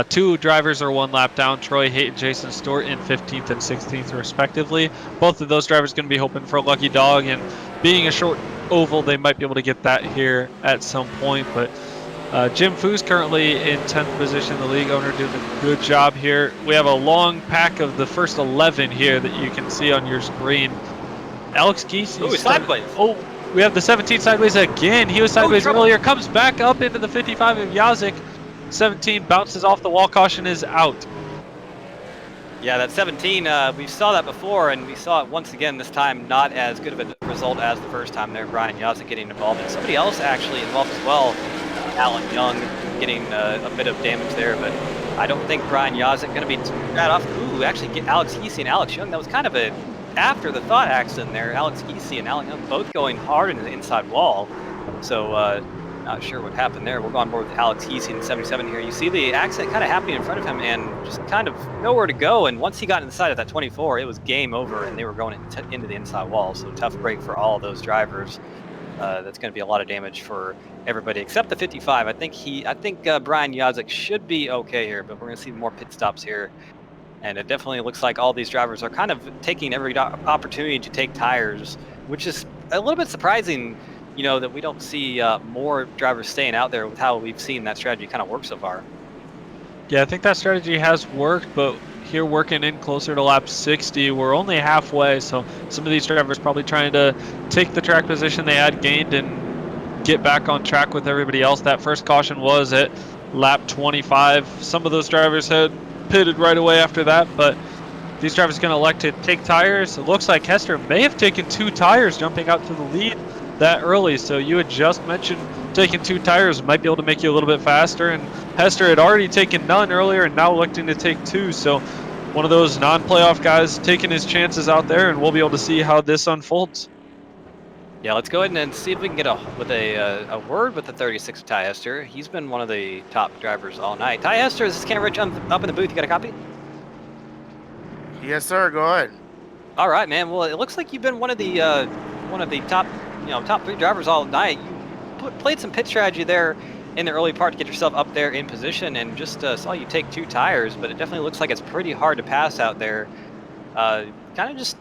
2 drivers are 1 lap down, Troy Hayton, Jason Stewart in 15th and 16th respectively. Both of those drivers going to be hoping for a lucky dog, and being a short oval, they might be able to get that here at some point. But Jim Foose currently in 10th position, the league owner doing a good job here. We have a long pack of the first 11 here that you can see on your screen. Alex Giese. Oh, sideways. Oh, we have the 17 sideways again. He was sideways earlier, comes back up into the 55 of Yazik. 17 bounces off the wall, caution is out. Yeah, that 17, we saw that before, and we saw it once again this time. Not as good of a result as the first time there. Brian Yazik getting involved, and somebody else actually involved as well. Alan Young getting a bit of damage there, but I don't think Brian Yazik going to be that off. Ooh, actually get Alex Giese and Alex Young. That was kind of a after the thought accident there. Alex Giese and Alan Young both going hard into the inside wall. So not sure what happened there. We'll go on board with Alex Giese in 77 here. You see the accident kind of happening in front of him and just kind of nowhere to go. And once he got inside of that 24, it was game over, and they were going into the inside wall. So tough break for all of those drivers. That's going to be a lot of damage for everybody except the 55. I think Brian Yazik should be okay here, but we're going to see more pit stops here. And it definitely looks like all these drivers are kind of taking every opportunity to take tires, which is a little bit surprising, you know, that we don't see more drivers staying out there with how we've seen that strategy kind of work so far. Yeah, I think that strategy has worked, but here working in closer to lap 60, we're only halfway, so some of these drivers probably trying to take the track position they had gained and get back on track with everybody else. That first caution was at lap 25. Some of those drivers had pitted right away after that, but these drivers are going to elect to take tires. It looks like Hester may have taken 2 tires jumping out to the lead that early. So you had just mentioned taking 2 tires might be able to make you a little bit faster, and Hester had already taken none earlier and now electing to take 2. So one of those non-playoff guys taking his chances out there, and we'll be able to see how this unfolds. Yeah, let's go ahead and see if we can get a word with the 36 of Ty Hester. He's been one of the top drivers all night. Ty Hester, this is Cam Rich up in the booth. You got a copy? Yes, sir. Go ahead. All right, man. Well, it looks like you've been one of the top, top 3 drivers all night. You played some pit strategy there in the early part to get yourself up there in position, and just saw you take 2 tires. But it definitely looks like it's pretty hard to pass out there. Kind of just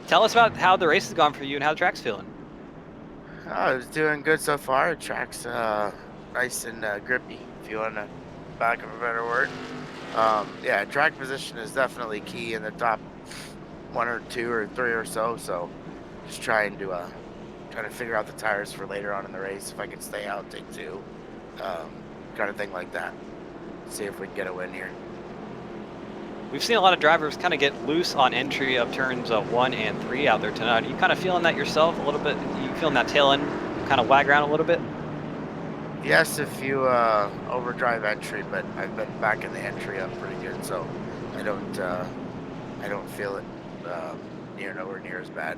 tell us about how the race has gone for you and how the track's feeling. Oh, it's doing good so far. The track's nice and grippy, if you want to back of a better word. Yeah, track position is definitely key in the top 1 or 2 or 3 or so. So just trying to figure out the tires for later on in the race. If I can stay out, take 2, kind of thing like that. See if we can get a win here. We've seen a lot of drivers kind of get loose on entry of turns 1 and 3 out there tonight. Are you kind of feeling that yourself a little bit? Are you feeling that tail end kind of wag around a little bit? Yes, if you overdrive entry, but I've been back in the entry up pretty good, so I don't feel it nowhere near as bad.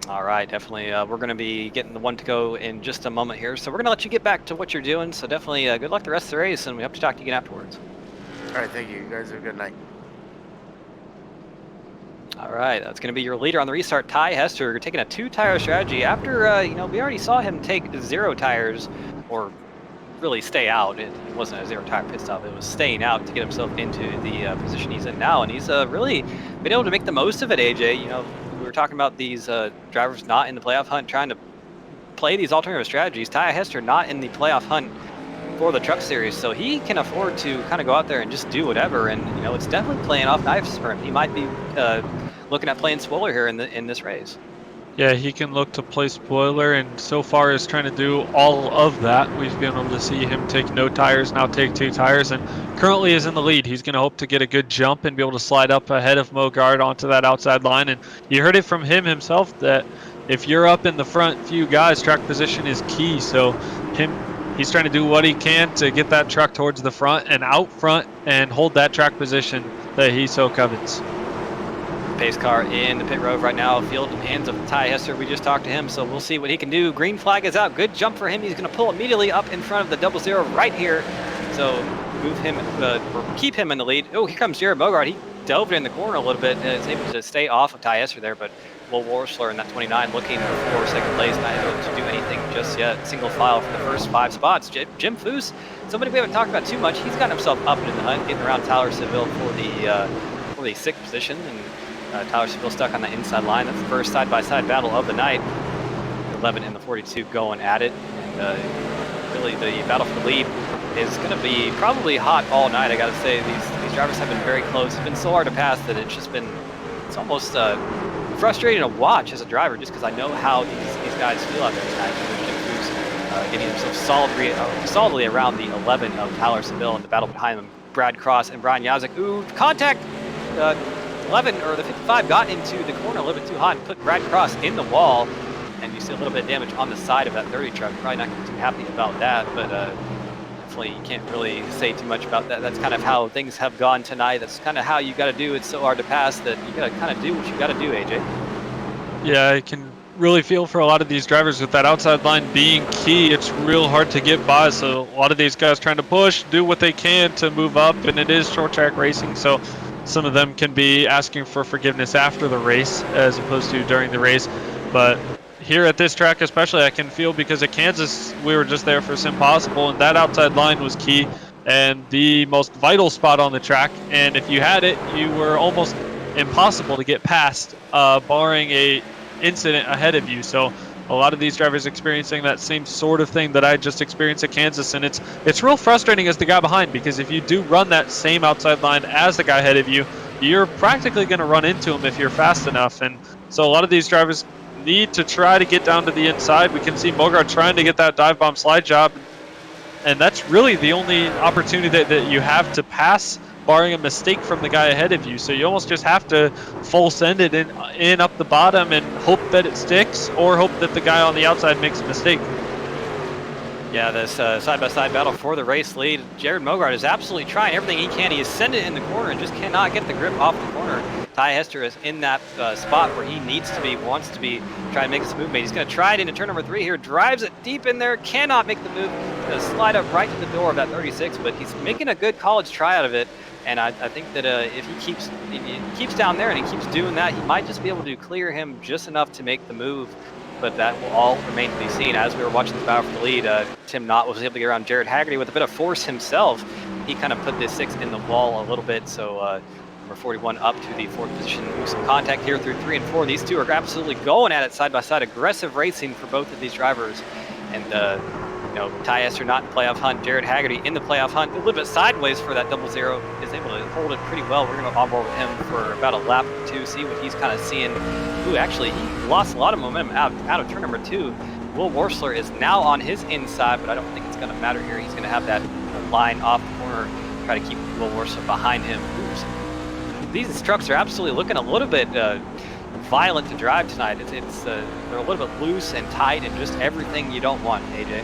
All right, definitely. We're going to be getting the one to go in just a moment here, so we're going to let you get back to what you're doing. So definitely good luck the rest of the race, and we hope to talk to you again afterwards. All right, thank you. You guys have a good night. All right, that's going to be your leader on the restart, Ty Hester, taking a 2-tire strategy after, we already saw him take 0 tires, or really stay out. It wasn't a 0-tire pit stop. It was staying out to get himself into the position he's in now, and he's really been able to make the most of it, AJ. We were talking about these drivers not in the playoff hunt, trying to play these alternative strategies. Ty Hester not in the playoff hunt for the Truck Series, so he can afford to kind of go out there and just do whatever, and it's definitely playing off knives for him. He might be looking at playing spoiler here in this race. Yeah, he can look to play spoiler, and so far is trying to do all of that. We've been able to see him take no tires, now take 2 tires, and currently is in the lead. He's going to hope to get a good jump and be able to slide up ahead of Mogard onto that outside line, and you heard it from him himself that if you're up in the front few guys, track position is key. So he's trying to do what he can to get that truck towards the front and out front and hold that track position that he so covets. Pace car in the pit road right now, field in the hands of Ty Hester. We just talked to him, so we'll see what he can do. Green flag is out. Good jump for him. He's going to pull immediately up in front of the 00 right here. So move him, or keep him in the lead. Oh, here comes Jared Bogart. He dove in the corner a little bit and is able to stay off of Ty Hester there, but Will Warsler in that 29 looking for second place, not able to do anything just yet. Single file for the first 5 spots. Jim Foose, somebody we haven't talked about too much. He's gotten himself up in the hunt, getting around Tyler Seville for the 6th position, and Tyler Seville stuck on the inside line. That's the first side-by-side battle of the night. 11 and the 42 going at it, and really the battle for the lead is going to be probably hot all night. I got to say, these drivers have been very close. It's been so hard to pass that it's almost frustrating to watch as a driver, just because I know how these guys feel out there tonight. Jim Foose getting himself solidly around the 11 of Tyler Seville, and the battle behind him, Brad Cross and Brian Yazek. Ooh, contact! 11 or the 55 got into the corner a little bit too hot and put Brad Cross in the wall, and you see a little bit of damage on the side of that 30 truck. Probably not going to be too happy about that, but definitely you can't really say too much about that. That's kind of how things have gone tonight. That's kind of how you got to do. It's so hard to pass that you got to kind of do what you got to do, AJ. Yeah, I can really feel for a lot of these drivers with that outside line being key. It's real hard to get by, so a lot of these guys trying to push, do what they can to move up, and it is short track racing, so some of them can be asking for forgiveness after the race as opposed to during the race. But here at this track especially, I can feel, because at Kansas we were just there for Sim Possible, and that outside line was key and the most vital spot on the track, and if you had it, you were almost impossible to get past, barring a incident ahead of you. So a lot of these drivers experiencing that same sort of thing that I just experienced at Kansas, and it's real frustrating as the guy behind, because if you do run that same outside line as the guy ahead of you, you're practically going to run into him if you're fast enough. And so a lot of these drivers need to try to get down to the inside. We can see Mogard trying to get that dive bomb slide job, and that's really the only opportunity that you have to pass, barring a mistake from the guy ahead of you. So you almost just have to full send it in up the bottom and hope that it sticks, or hope that the guy on the outside makes a mistake. Yeah, this side-by-side battle for the race lead. Jared Mogard is absolutely trying everything he can. He is sending it in the corner and just cannot get the grip off the corner. Ty Hester is in that spot where he needs to be, wants to be, trying to make this movement. He's going to try it into turn number 3 here, drives it deep in there, cannot make the move. Going to slide up right to the door of that 36, but he's making a good college try out of it. And I think that if he keeps down there and he keeps doing that, he might just be able to clear him just enough to make the move. But that will all remain to be seen. As we were watching the battle for the lead, Tim Knott was able to get around Jared Haggerty with a bit of force himself. He kind of put this 6 in the wall a little bit, so number 41 up to the 4th position. Some contact here through 3 and 4. These two are absolutely going at it side by side. Aggressive racing for both of these drivers. And you know, Ty Hester not in the playoff hunt. Jared Haggerty in the playoff hunt. A little bit sideways for that 00. Is able to hold it pretty well. We're going to onboard with him for about a lap or 2, see what he's kind of seeing. Ooh, actually, he lost a lot of momentum out of turn number 2. Will Worsler is now on his inside, but I don't think it's going to matter here. He's going to have that line off the corner, try to keep Will Worsler behind him. Ooh, these trucks are absolutely looking a little bit violent to drive tonight. They're a little bit loose and tight and just everything you don't want, AJ.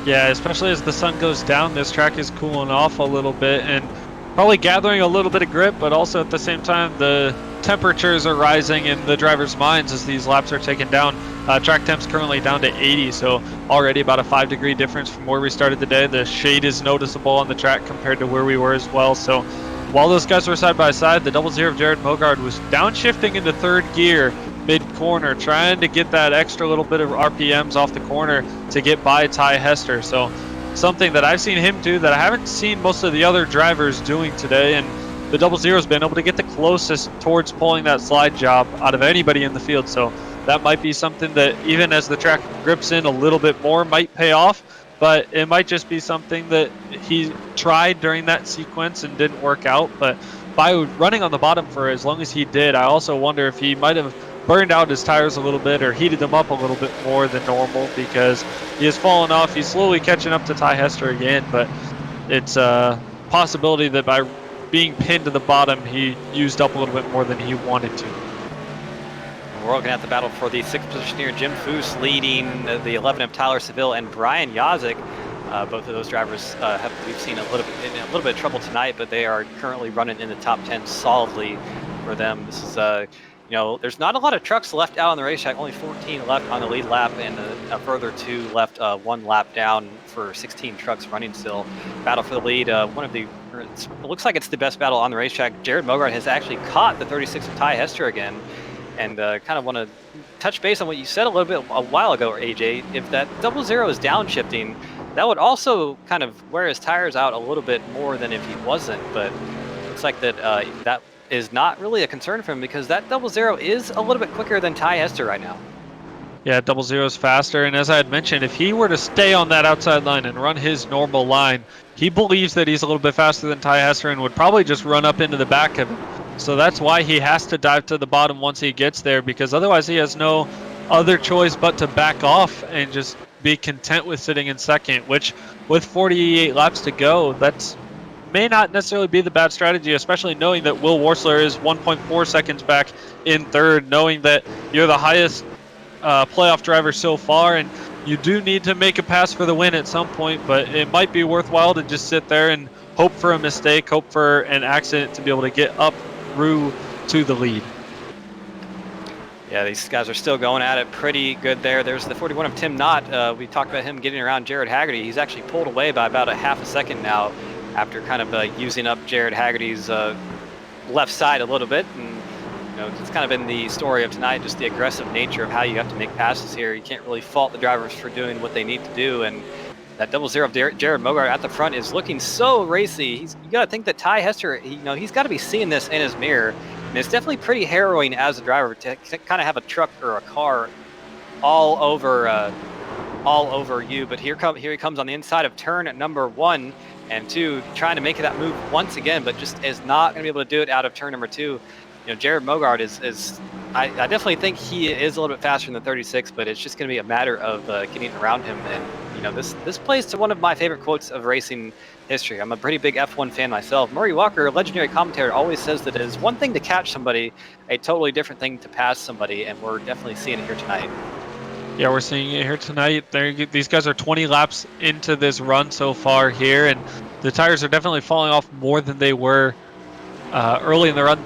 Yeah, especially as the sun goes down, this track is cooling off a little bit and probably gathering a little bit of grip, but also at the same time, the temperatures are rising in the drivers' minds as these laps are taken down. Track temp's currently down to 80, so already about a 5-degree difference from where we started the day. The shade is noticeable on the track compared to where we were as well. So while those guys were side by side, the 00 of Jared Mogard was downshifting into 3rd gear mid-corner, trying to get that extra little bit of RPMs off the corner to get by Ty Hester. So something that I've seen him do that I haven't seen most of the other drivers doing today, and the 00's been able to get the closest towards pulling that slide job out of anybody in the field. So that might be something that, even as the track grips in a little bit more, might pay off, but it might just be something that he tried during that sequence and didn't work out. But by running on the bottom for as long as he did, I also wonder if he might have burned out his tires a little bit or heated them up a little bit more than normal, because he has fallen off. He's slowly catching up to Ty Hester again, but it's a possibility that by being pinned to the bottom, he used up a little bit more than he wanted to. We're looking at the battle for the 6th position here. Jim Foose leading the 11 of Tyler Seville and Brian Yazik. Both of those drivers we've seen a little bit of trouble tonight, but they are currently running in the top 10 solidly for them. This is you know, there's not a lot of trucks left out on the racetrack. Only 14 left on the lead lap, and a further 2 left, 1 lap down for 16 trucks running still. Battle for the lead. It looks like it's the best battle on the racetrack. Jared Mogard has actually caught the 36 of Ty Hester again, and kind of want to touch base on what you said a little bit a while ago, AJ. If that 00 is downshifting, that would also kind of wear his tires out a little bit more than if he wasn't. But it looks like that is not really a concern for him, because that 00 is a little bit quicker than Ty Hester right now. Yeah, 00 is faster, and as I had mentioned, if he were to stay on that outside line and run his normal line, he believes that he's a little bit faster than Ty Hester and would probably just run up into the back of him. So that's why he has to dive to the bottom once he gets there, because otherwise he has no other choice but to back off and just be content with sitting in second, which with 48 laps to go, that's may not necessarily be the bad strategy, especially knowing that Will Worsler is 1.4 seconds back in 3rd, knowing that you're the highest playoff driver so far, and you do need to make a pass for the win at some point, but it might be worthwhile to just sit there and hope for a mistake, hope for an accident to be able to get up through to the lead. Yeah, these guys are still going at it pretty good there. There's the 41 of Tim Knott. We talked about him getting around Jared Haggerty. He's actually pulled away by about a half a second now, after kind of using up Jared Haggerty's left side a little bit. And you know, it's kind of been the story of tonight, just the aggressive nature of how you have to make passes here. You can't really fault the drivers for doing what they need to do. And that 00 of Jared Mogard at the front is looking so racy. You got to think that Ty Hester, he's got to be seeing this in his mirror. And it's definitely pretty harrowing as a driver to kind of have a truck or a car all over you. But here he comes on the inside of turn at number 1 and 2, trying to make that move once again, but just is not going to be able to do it out of turn number 2. Jared Mogard is I definitely think he is a little bit faster than the 36, but it's just going to be a matter of getting around him. And this plays to one of my favorite quotes of racing history. I'm a pretty big F1 fan myself. Murray Walker, a legendary commentator, always says that it is one thing to catch somebody, a totally different thing to pass somebody, and we're definitely seeing it here tonight. Yeah, we're seeing it here tonight. These guys are 20 laps into this run so far here, and the tires are definitely falling off more than they were early in the run.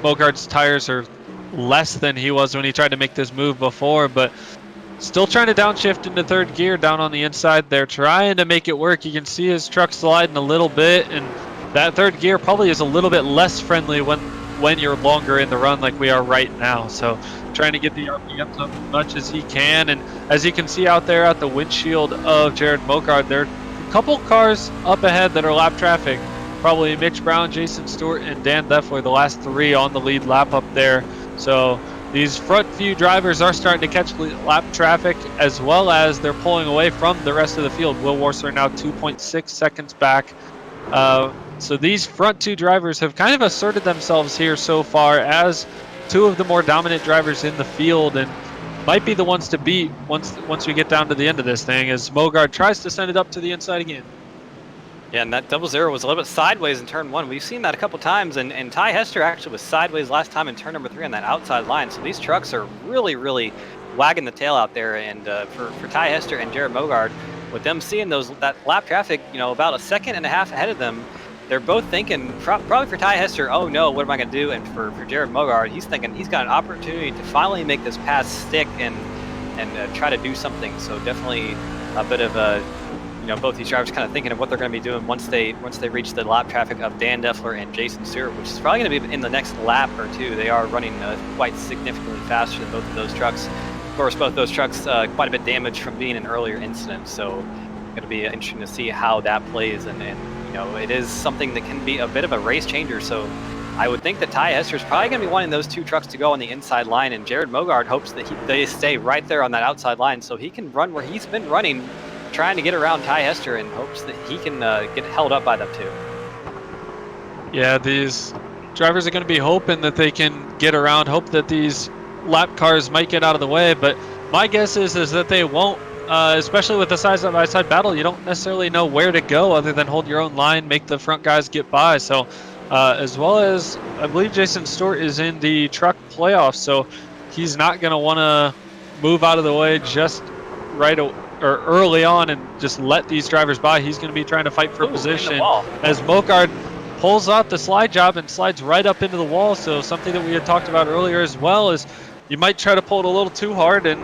Mogard's tires are less than he was when he tried to make this move before, but still trying to downshift into third gear down on the inside. They're trying to make it work. You can see his truck sliding a little bit, and that third gear probably is a little bit less friendly when you're longer in the run like we are right now. So trying to get the RPMs up as much as he can. And as you can see out there at the windshield of Jared Mogard, there are a couple cars up ahead that are lap traffic. Probably Mitch Brown, Jason Stewart, and Dan Leffler, the last three on the lead lap up there. So these front few drivers are starting to catch lap traffic, as well as they're pulling away from the rest of the field. Will Warser now 2.6 seconds back. So these front two drivers have kind of asserted themselves here so far as two of the more dominant drivers in the field, and might be the ones to beat once we get down to the end of this thing, as Mogard tries to send it up to the inside again. Yeah, and that 00 was a little bit sideways in turn one. We've seen that a couple times, and Ty Hester actually was sideways last time in turn number 3 on that outside line. So these trucks are really, really wagging the tail out there. And for Ty Hester and Jared Mogard, with them seeing that lap traffic, about a second and a half ahead of them, they're both thinking, probably for Ty Hester, oh no, what am I going to do? And for Jared Mogard, he's thinking he's got an opportunity to finally make this pass stick and try to do something. So definitely a bit of a, both these drivers kind of thinking of what they're going to be doing once they reach the lap traffic of Dan Deffler and Jason Stewart, which is probably going to be in the next lap or two. They are running quite significantly faster than both of those trucks. Of course, both those trucks quite a bit damaged from being an earlier incident, so it's going to be interesting to see how that plays. And it is something that can be a bit of a race changer. So I would think that Ty Hester is probably going to be wanting those two trucks to go on the inside line, and Jared Mogard hopes that they stay right there on that outside line so he can run where he's been running, trying to get around Ty Hester, and hopes that he can get held up by them too. Yeah, these drivers are going to be hoping that they can get around, hope that these lap cars might get out of the way, but my guess is that they won't, especially with the side-by-side battle. You don't necessarily know where to go other than hold your own line, make the front guys get by. So as well as, I believe Jason Stewart is in the truck playoffs, so he's not going to want to move out of the way just early on and just let these drivers by. He's going to be trying to fight for position as Mogard pulls out the slide job and slides right up into the wall. So something that we had talked about earlier as well is you might try to pull it a little too hard and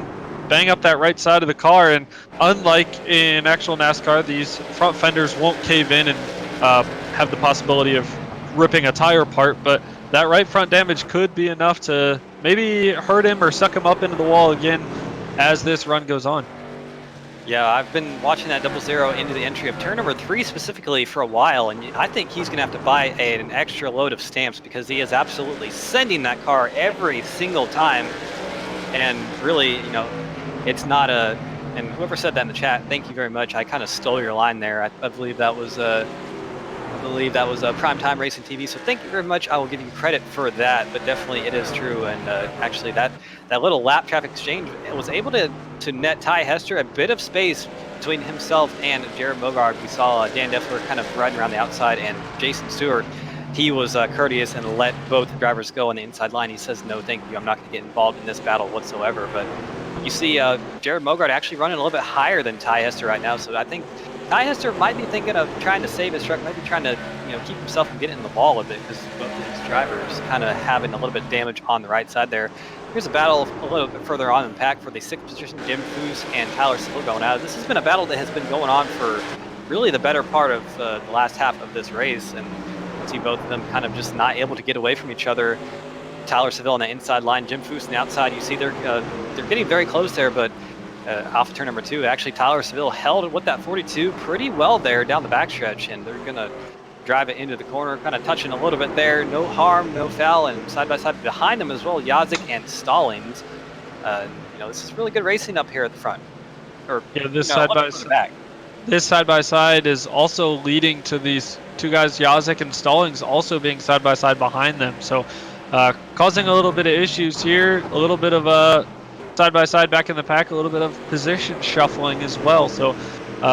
bang up that right side of the car. And unlike in actual NASCAR, these front fenders won't cave in and have the possibility of ripping a tire apart, but that right front damage could be enough to maybe hurt him or suck him up into the wall again as this run goes on. Yeah, I've been watching that 00 into the entry of turn number 3 specifically for a while, and I think he's going to have to buy an extra load of stamps because he is absolutely sending that car every single time. And really, it's not and whoever said that in the chat, thank you very much. I kind of stole your line there. I believe that was Primetime Racing TV, so thank you very much. I will give you credit for that, but definitely it is true. And actually that little lap traffic exchange was able to net Ty Hester a bit of space between himself and Jared Mogard. We saw Dan Deffler kind of riding around the outside, and Jason Stewart, he was courteous and let both drivers go on the inside line. He says, no, thank you, I'm not going to get involved in this battle whatsoever. But you see Jared Mogard actually running a little bit higher than Ty Hester right now, so I think Ty Hester might be thinking of trying to save his truck, might be trying to keep himself from getting in the wall a bit, because both of these drivers kind of having a little bit of damage on the right side there. Here's a battle a little bit further on in the pack for the 6th position, Jim Foose and Tyler Seville going out. This has been a battle that has been going on for really the better part of the last half of this race, and you see both of them kind of just not able to get away from each other. Tyler Seville on the inside line, Jim Foose on the outside. You see they're getting very close there, but off of turn number 2, actually Tyler Seville held with that 42 pretty well there down the backstretch, and they're gonna drive it into the corner, kind of touching a little bit there. No harm, no foul, and side by side behind them as well, Yazik and Stallings. This is really good racing up here at the front. This side by side is also leading to these two guys, Yazik and Stallings, also being side by side behind them. So causing a little bit of issues here, a little bit of side-by-side back in the pack, a little bit of position shuffling as well. So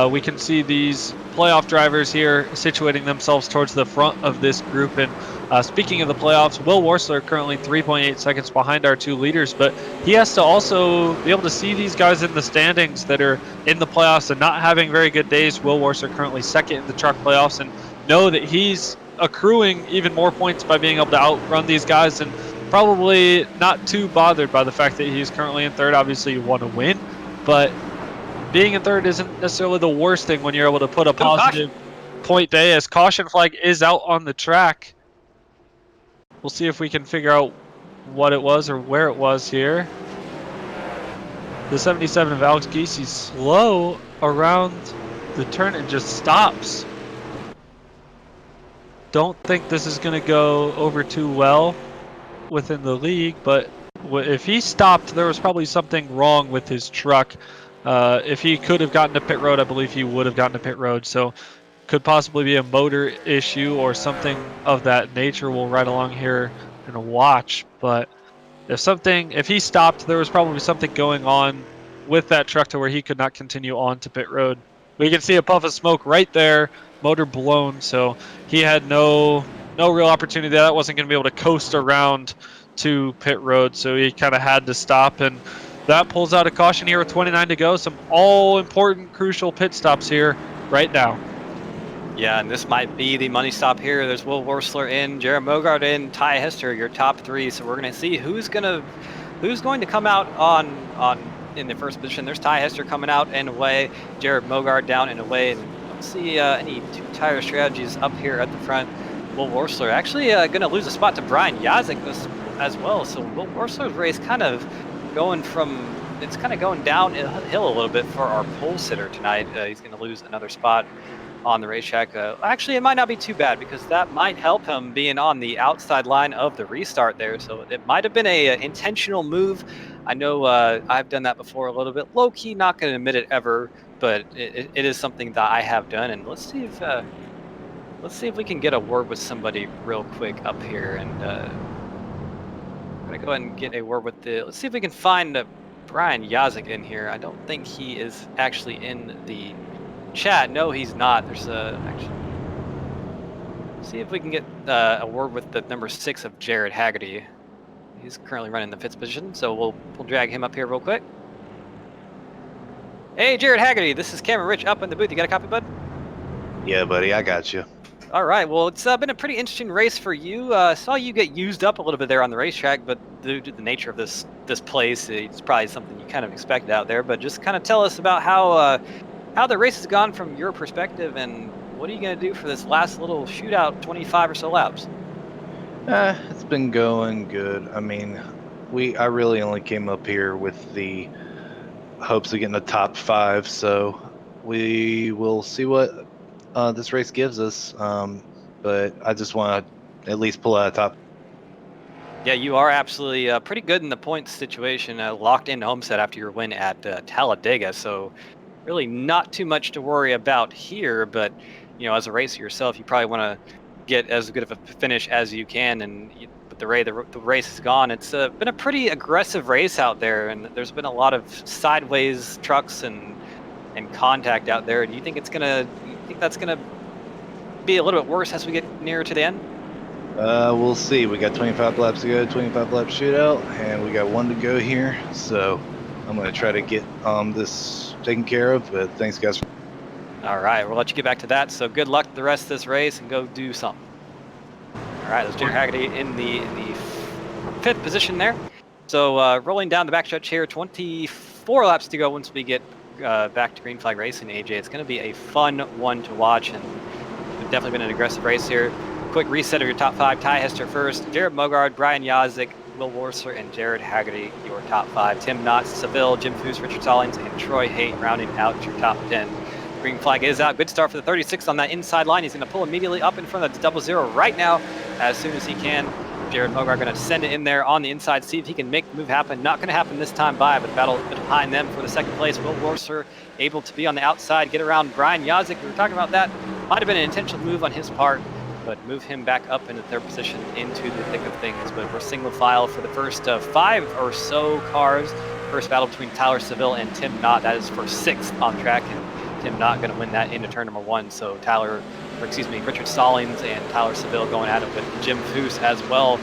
we can see these playoff drivers here situating themselves towards the front of this group. And speaking of the playoffs, Will Worsler currently 3.8 seconds behind our 2 leaders, but he has to also be able to see these guys in the standings that are in the playoffs and not having very good days. Will Worsler currently 2nd in the truck playoffs, and know that he's accruing even more points by being able to outrun these guys, and probably not too bothered by the fact that he's currently in 3rd. Obviously, you want to win, but being in 3rd isn't necessarily the worst thing when you're able to put a positive point day, as caution flag is out on the track. We'll see if we can figure out what it was or where it was here. The 77 of Alex Giesi's slow around the turn and just stops. Don't think this is going to go over too well within the league, but if he stopped, there was probably something wrong with his truck. If he could have gotten to pit road, I believe he would have gotten to pit road. So could possibly be a motor issue or something of that nature. We'll ride along here and watch. But if he stopped, there was probably something going on with that truck to where he could not continue on to pit road. We can see a puff of smoke right there, motor blown. So he had no real opportunity there. That wasn't going to be able to coast around to pit road. So he kind of had to stop, and that pulls out a caution here with 29 to go. Some all important, crucial pit stops here right now. Yeah, and this might be the money stop here. There's Will Worsler in, Jared Mogart in, Ty Hester, your top 3. So we're going to see who's going to come out on in the first position. There's Ty Hester coming out and away, Jared Mogart down and away. And I don't see any 2-tire strategies up here at the front. Will Worsler actually going to lose a spot to Brian Yazik as well. So Will Worsler's race kind of going downhill a little bit for our pole sitter tonight. He's going to lose another spot on the racetrack. Actually, it might not be too bad, because that might help him being on the outside line of the restart there. So it might have been a intentional move. I know I've done that before a little bit. Low key, not going to admit it ever, but it is something that I have done. And let's see if we can get a word with somebody real quick up here. And I'm gonna go ahead and get a word with let's see if we can find Brian Yazik in here. I don't think he is actually in the chat. No, he's not. There's actually, see if we can get a word with the number 6 of Jared Haggerty. He's currently running the 5th position, so we'll drag him up here real quick. Hey, Jared Haggerty, this is Cameron Rich up in the booth. You got a copy, bud? Yeah, buddy, I got you. All right, well, it's been a pretty interesting race for you. Saw you get used up a little bit there on the racetrack, but due to the nature of this place, it's probably something you kind of expected out there. But just kind of tell us about how the race has gone from your perspective, and what are you going to do for this last little shootout, 25 or so laps? It's been going good. I mean, I really only came up here with the hopes of getting a top 5, so we will see what this race gives us. But I just want to at least pull out a top. Yeah, you are absolutely pretty good in the points situation, locked in Homestead after your win at Talladega, so really not too much to worry about here. But as a racer yourself, you probably want to get as good of a finish as you can. And with the race is gone, it's been a pretty aggressive race out there, and there's been a lot of sideways trucks and contact out there. Do you think that's gonna be a little bit worse as we get nearer to the end? We'll see. We got 25 laps to go, 25 lap shootout, and we got 1 to go here. So I'm going to try to get this taken care of, but thanks, guys. All right, we'll let you get back to that. So good luck the rest of this race, and go do something. All right, there's Jared Haggerty in the 5th position there. So rolling down the backstretch here, 24 laps to go once we get back to green flag racing. AJ, it's going to be a fun one to watch, and it's definitely been an aggressive race here. Quick reset of your top 5. Ty Hester first, Jared Mogard, Brian Yazik, Will Worsler, and Jared Haggerty, your top 5. Tim Knotts, Seville, Jim Foose, Richard Stallings, and Troy Haight rounding out your top 10. Green flag is out. Good start for the 36 on that inside line. He's going to pull immediately up in front of the 00 right now as soon as he can. Jared Mogart going to send it in there on the inside, see if he can make the move happen. Not going to happen this time but battle behind them for the 2nd place. Will Worsler able to be on the outside, get around Brian Yazik. We were talking about that. Might have been an intentional move on his part. but move him back up into third position into the thick of things. But we're single file for the first 5 or so cars. First battle between Tyler Seville and Tim Knott. That is for 6th on track, and Tim Knott going to win that into turn number 1. So Richard Stallings and Tyler Seville going at it with Jim Foose as well.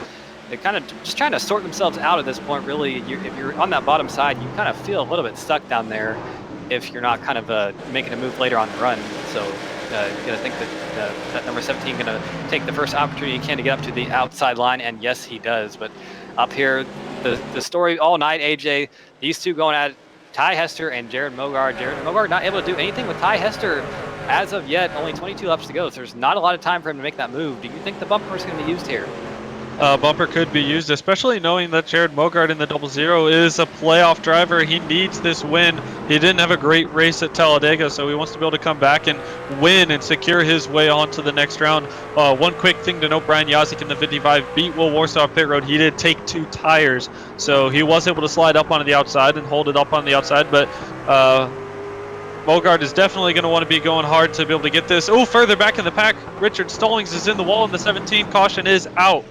They're kind of just trying to sort themselves out at this point, really. If you're on that bottom side, you kind of feel a little bit stuck down there if you're not kind of making a move later on the run. So you're going to think that number 17 going to take the first opportunity he can to get up to the outside line, and yes, he does. But up here, the story all night, AJ, these two going at it, Ty Hester and Jared Mogard. Jared Mogard not able to do anything with Ty Hester as of yet, only 22 laps to go, so there's not a lot of time for him to make that move. Do you think the bumper is going to be used here? Bumper could be used, especially knowing that Jared Mogard in the 00 is a playoff driver. He needs this win. He didn't have a great race at Talladega, so he wants to be able to come back and win and secure his way on to the next round. One quick thing to note, Brian Yazik in the 55 beat Will Warsaw pit road. He did take 2 tires, so he was able to slide up onto the outside and hold it up on the outside, but Mogard is definitely going to want to be going hard to be able to get this. Oh, further back in the pack, Richard Stallings is in the wall, and the 17 caution is out.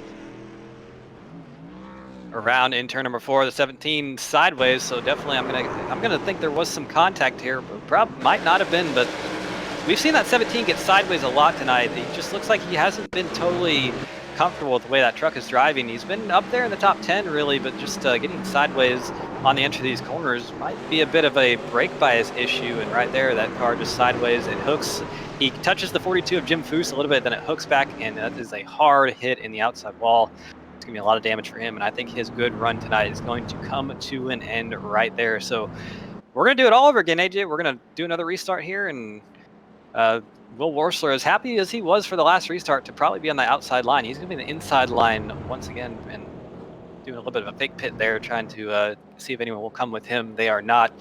Around in turn number 4, the 17 sideways, so definitely I'm gonna think there was some contact here, but probably might not have been, but we've seen that 17 get sideways a lot tonight. He just looks like he hasn't been totally comfortable with the way that truck is driving. He's been up there in the top 10 really, but just getting sideways on the entry of these corners might be a bit of a brake bias issue, and right there that car just sideways, it hooks. He touches the 42 of Jim Foose a little bit, then it hooks back, and that is a hard hit in the outside wall. It's going to be a lot of damage for him, and I think his good run tonight is going to come to an end right there. So we're going to do it all over again, AJ. We're going to do another restart here, and Will Worsler, as happy as he was for the last restart to probably be on the outside line, he's going to be on the inside line once again and doing a little bit of a fake pit there, trying to see if anyone will come with him. They are not.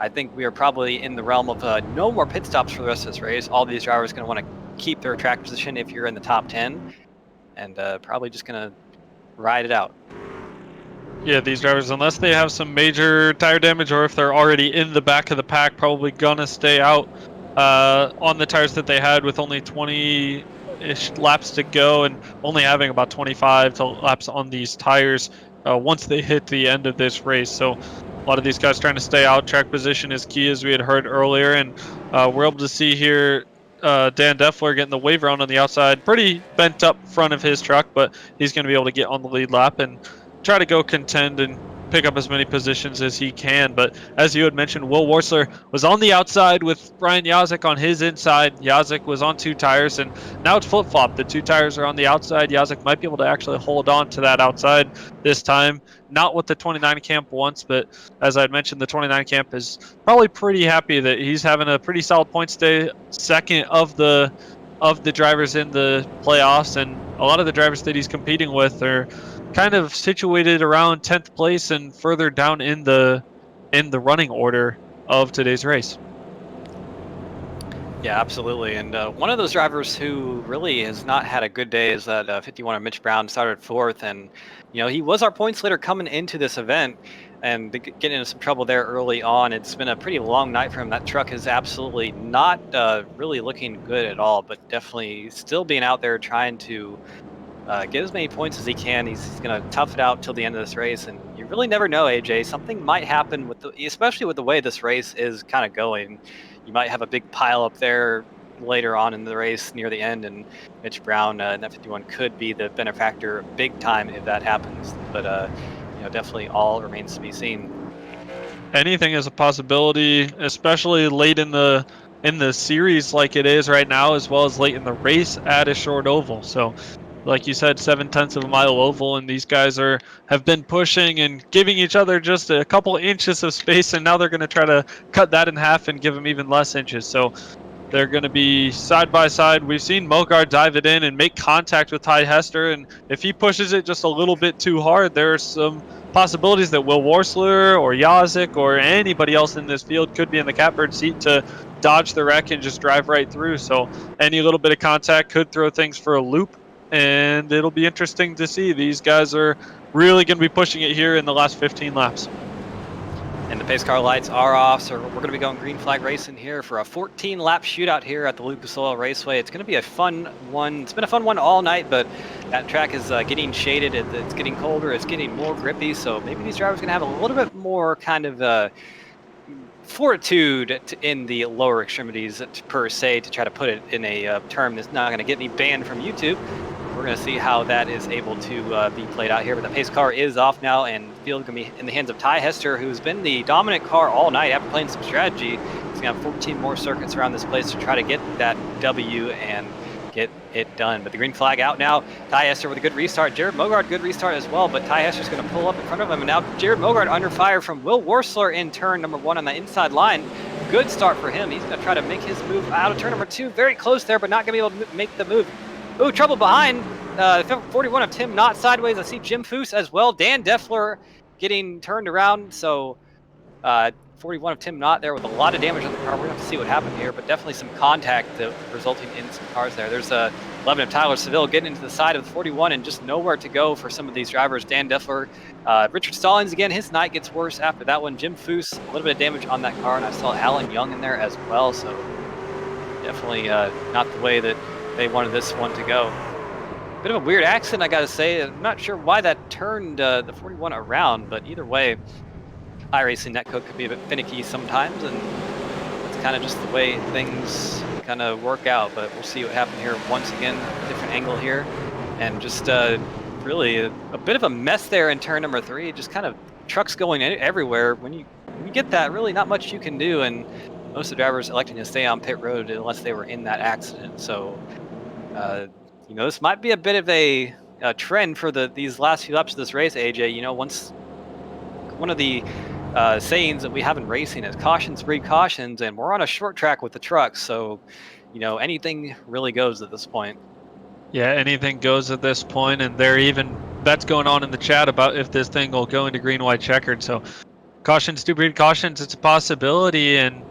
I think we are probably in the realm of no more pit stops for the rest of this race. All these drivers are going to want to keep their track position if you're in the top 10, and probably just going to ride it out. Yeah, these drivers, unless they have some major tire damage or if they're already in the back of the pack, probably gonna stay out on the tires that they had with only 20-ish laps to go and only having about 25 laps on these tires once they hit the end of this race. So a lot of these guys trying to stay out. Track position is key, as we had heard earlier, and we're able to see here Dan Deffler getting the wave round on the outside, pretty bent up front of his truck, but he's going to be able to get on the lead lap and try to go contend and pick up as many positions as he can. But as you had mentioned, Will Worsler was on the outside with Brian Yazik on his inside. Yazik was on 2 tires, and now it's flip-flop. The 2 tires are on the outside. Yazik might be able to actually hold on to that outside this time. Not what the 29 camp wants, but as I had mentioned, the 29 camp is probably pretty happy that he's having a pretty solid points day, second of the drivers in the playoffs, and a lot of the drivers that he's competing with are kind of situated around 10th place and further down in the running order of today's race. Yeah, absolutely. And one of those drivers who really has not had a good day is that 51er Mitch Brown, started 4th, and he was our points leader coming into this event and getting into some trouble there early on. It's been a pretty long night for him. That truck is absolutely not really looking good at all, but definitely still being out there trying to get as many points as he can. He's going to tough it out till the end of this race, and you really never know, AJ. Something might happen especially with the way this race is kind of going. You might have a big pile up there later on in the race near the end, and Mitch Brown in that 51 could be the benefactor big time if that happens. But definitely all remains to be seen. Anything is a possibility, especially late in the series like it is right now, as well as late in the race at a short oval. So like you said, 0.7 of a mile oval, and these guys have been pushing and giving each other just a couple inches of space, and now they're going to try to cut that in half and give them even less inches. So they're going to be side by side. We've seen Mogard dive it in and make contact with Ty Hester, and if he pushes it just a little bit too hard, there's some possibilities that Will Worsler or Yazik or anybody else in this field could be in the catbird seat to dodge the wreck and just drive right through. So any little bit of contact could throw things for a loop, and it'll be interesting to see. These guys are really going to be pushing it here in the last 15 laps. And the pace car lights are off, so we're going to be going green flag racing here for a 14-lap shootout here at the Lucas Oil Raceway. It's going to be a fun one. It's been a fun one all night, but that track is getting shaded. It's getting colder. It's getting more grippy, so maybe these drivers are going to have a little bit more kind of fortitude in the lower extremities per se, to try to put it in a term that's not going to get me banned from YouTube. We're going to see how that is able to be played out here. But the pace car is off now, and the field is going to be in the hands of Ty Hester, who's been the dominant car all night after playing some strategy. He's going to have 14 more circuits around this place to try to get that W and get it done. But the green flag out now. Ty Hester with a good restart. Jared Mogard, good restart as well, but Ty Hester's going to pull up in front of him. And now Jared Mogard under fire from Will Worsler in turn number 1 on the inside line. Good start for him. He's going to try to make his move out of turn number 2. Very close there, but not going to be able to make the move. Ooh, trouble behind. 41 of Tim Knott sideways. I see Jim Foose as well. Dan Deffler getting turned around. So 41 of Tim Knott there with a lot of damage on the car. We're going to have to see what happened here, but definitely some contact resulting in some cars there. There's 11 of Tyler Seville getting into the side of the 41 and just nowhere to go for some of these drivers. Dan Deffler, Richard Stallings again, his night gets worse after that one. Jim Foose, a little bit of damage on that car, and I saw Alan Young in there as well. So definitely not the way that they wanted this one to go. Bit of a weird accident, I gotta say. I'm not sure why that turned the 41 around, but either way, iRacing netcode could be a bit finicky sometimes, and it's kind of just the way things kind of work out. But we'll see what happened here once again. Different angle here, and just really a bit of a mess there in turn number 3. Just kind of trucks going everywhere. When you get that, really not much you can do, and most of the drivers electing to stay on pit road unless they were in that accident. So you know, this might be a bit of a trend for these last few laps of this race, AJ. You know, once one of the sayings that we have in racing is cautions breed cautions, and we're on a short track with the trucks, so you know, anything really goes at this point. Yeah, anything goes at this point, and there even bets going on in the chat about if this thing will go into green, white, checkered. So cautions do breed cautions. It's a possibility, and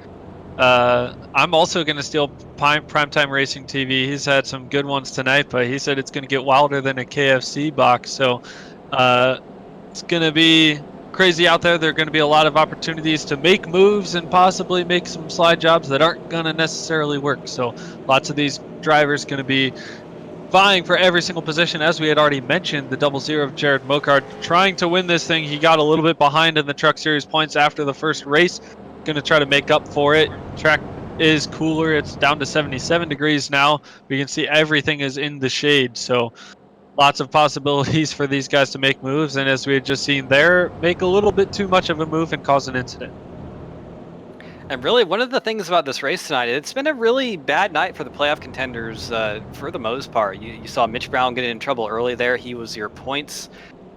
I'm also going to steal Primetime Racing TV. He's had some good ones tonight, but he said it's going to get wilder than a KFC box. So it's going to be crazy out there. There are going to be a lot of opportunities to make moves and possibly make some slide jobs that aren't going to necessarily work. So lots of these drivers going to be vying for every single position. As we had already mentioned, the 00 of Jared Mokard trying to win this thing. He got a little bit behind in the Truck Series points after the first race. Going to try to make up for it. Track is cooler. It's down to 77 degrees now. We can see everything is in the shade. So lots of possibilities for these guys to make moves. And as we had just seen there, make a little bit too much of a move and cause an incident. And really, one of the things about this race tonight, it's been a really bad night for the playoff contenders for the most part. You saw Mitch Brown get in trouble early there. He was your points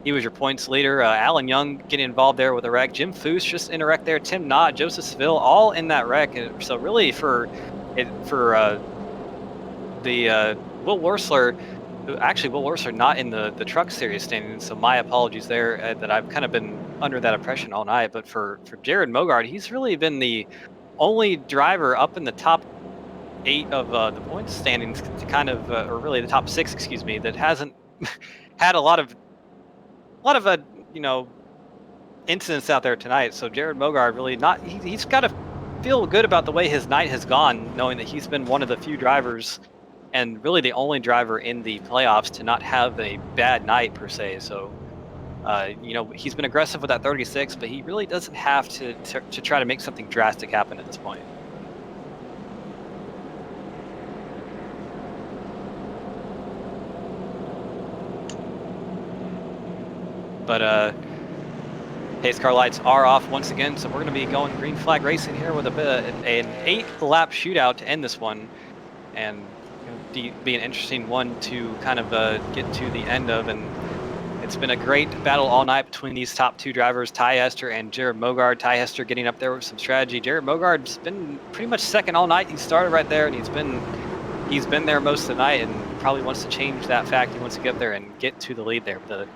leader. Alan Young getting involved there with a wreck. Jim Foose just in a wreck there. Tim Knott, Joseph Seville, all in that wreck. And so really for Will Worsler, actually Will Worsler not in the Truck Series standings. So my apologies there that I've kind of been under that impression all night. But for Jared Mogard, he's really been the only driver up in the top 8 of the points standings to kind of, or really the top 6, excuse me, that hasn't had a lot of you know, incidents out there tonight. So Jared Mogard really he's got to feel good about the way his night has gone, knowing that he's been one of the few drivers and really the only driver in the playoffs to not have a bad night per se. So you know, he's been aggressive with that 36, but he really doesn't have to try to make something drastic happen at this point. But pace car lights are off once again, so we're going to be going green flag racing here with an 8-lap shootout to end this one, and be an interesting one to kind of get to the end of. And it's been a great battle all night between these top 2 drivers, Ty Hester and Jared Mogard. Ty Hester getting up there with some strategy. Jared Mogard's been pretty much second all night. He started right there, and he's been there most of the night, and probably wants to change that fact. He wants to get up there and get to the lead there. The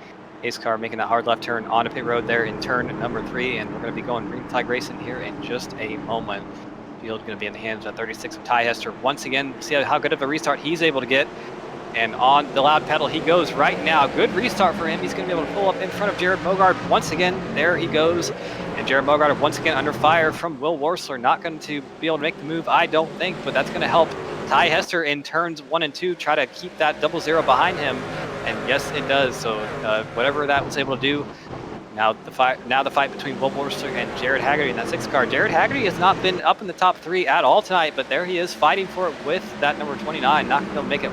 pace car making that hard left turn onto pit road there in turn number 3, and we're going to be going green flag racing here in just a moment. Field going to be in the hands of 36 of Ty Hester once again. See how good of a restart he's able to get, and on the loud pedal he goes right now. Good restart for him. He's going to be able to pull up in front of Jared Mogard once again. There he goes. And Jared Mogart once again under fire from Will Worsler. Not going to be able to make the move, I don't think, but that's going to help Ty Hester in turns 1 and 2 try to keep that 0-0 behind him. And yes, it does. So whatever that was able to do, now the fight between Will Worsler and Jared Haggerty in that 6 car. Jared Haggerty has not been up in the top 3 at all tonight, but there he is fighting for it with that number 29. Not going to make it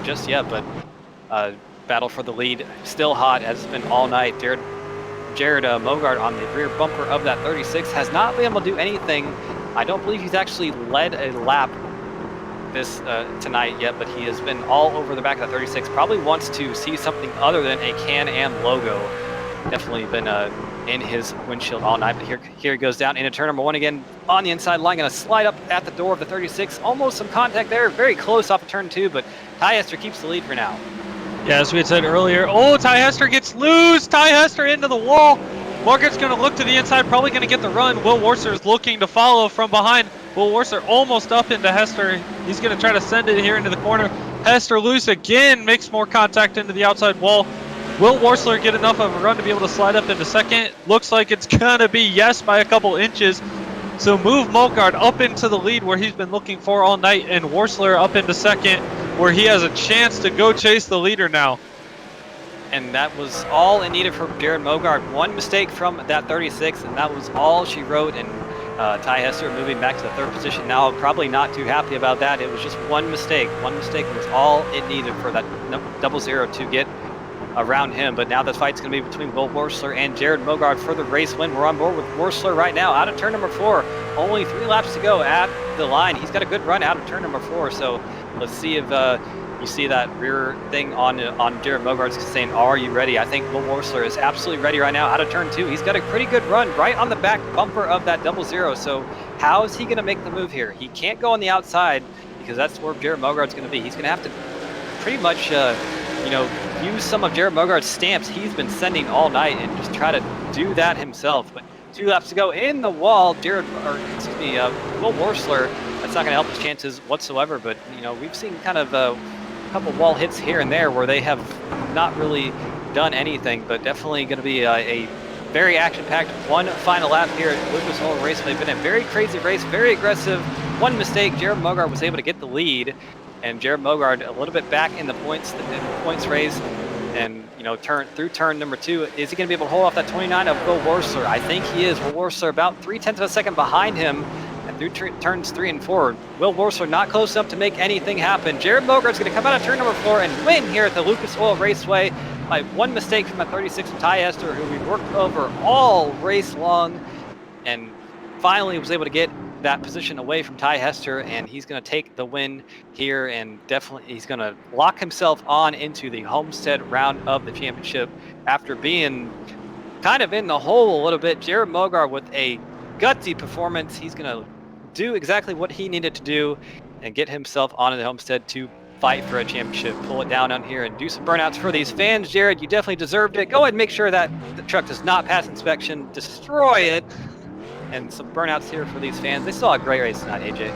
just yet, but battle for the lead still hot as it's been all night. Jared Mogart on the rear bumper of that 36 has not been able to do anything. I don't believe he's actually led a lap this tonight yet, but he has been all over the back of that 36. Probably wants to see something other than a Can-Am logo. Definitely been in his windshield all night, but here he goes down into turn number 1 again on the inside line. Going to slide up at the door of the 36. Almost some contact there. Very close off of turn 2, but Ty Hester keeps the lead for now. Yeah, as we had said earlier, Ty Hester gets loose. Ty Hester into the wall. Mogart's going to look to the inside, probably going to get the run. Will Worsler is looking to follow from behind. Will Worsler almost up into Hester. He's going to try to send it here into the corner. Hester loose again, makes more contact into the outside wall. Will Worsler get enough of a run to be able to slide up into second? Looks like it's going to be yes by a couple inches. So move Mogart up into the lead where he's been looking for all night, and Worsler up into second where he has a chance to go chase the leader now. And that was all it needed for Jared Mogart. One mistake from that 36, and that was all she wrote. And Ty Hester moving back to the 3rd position now, probably not too happy about that. It was just one mistake. One mistake was all it needed for that 0-0 to get around him. But now the fight's going to be between Will Worsler and Jared Mogart for the race win. We're on board with Worsler right now out of turn number 4. Only 3 laps to go at the line. He's got a good run out of turn number 4. So let's see if you see that rear thing on Jared Mogart saying, "Are you ready?" I think Will Worsler is absolutely ready right now out of turn 2. He's got a pretty good run right on the back bumper of that 0-0. So how is he going to make the move here? He can't go on the outside because that's where Jared Mogart's going to be. He's going to have to pretty much, use some of Jared Mogart's stamps he's been sending all night and just try to do that himself. But 2 laps to go in the wall. Will Worsler, that's not going to help his chances whatsoever. But we've seen kind of a couple wall hits here and there where they have not really done anything, but definitely going to be a very action-packed one final lap here at Lucas Oil Raceway. Been a very crazy race, very aggressive. One mistake, Jared Mogart was able to get the lead, and Jared Mogart a little bit back in the points race. And through turn number 2, is he going to be able to hold off that 29 of Will Worsler? I think he is. Will Worsler about 0.3 of a second behind him. And through turns 3 and 4, Will Worsler not close enough to make anything happen. Jared Mogart's going to come out of turn number 4 and win here at the Lucas Oil Raceway by one mistake from that 36 from Ty Hester, who we worked over all race long, and finally was able to get that position away from Ty Hester, and he's going to take the win here, and definitely he's going to lock himself on into the Homestead round of the championship after being kind of in the hole a little bit. Jared Mogart with a gutsy performance. He's going to do exactly what he needed to do and get himself onto the Homestead to fight for a championship. Pull it down on here and do some burnouts for these fans. Jared, you definitely deserved it. Go ahead and make sure that the truck does not pass inspection. Destroy it. And some burnouts here for these fans. They saw a great race tonight, AJ.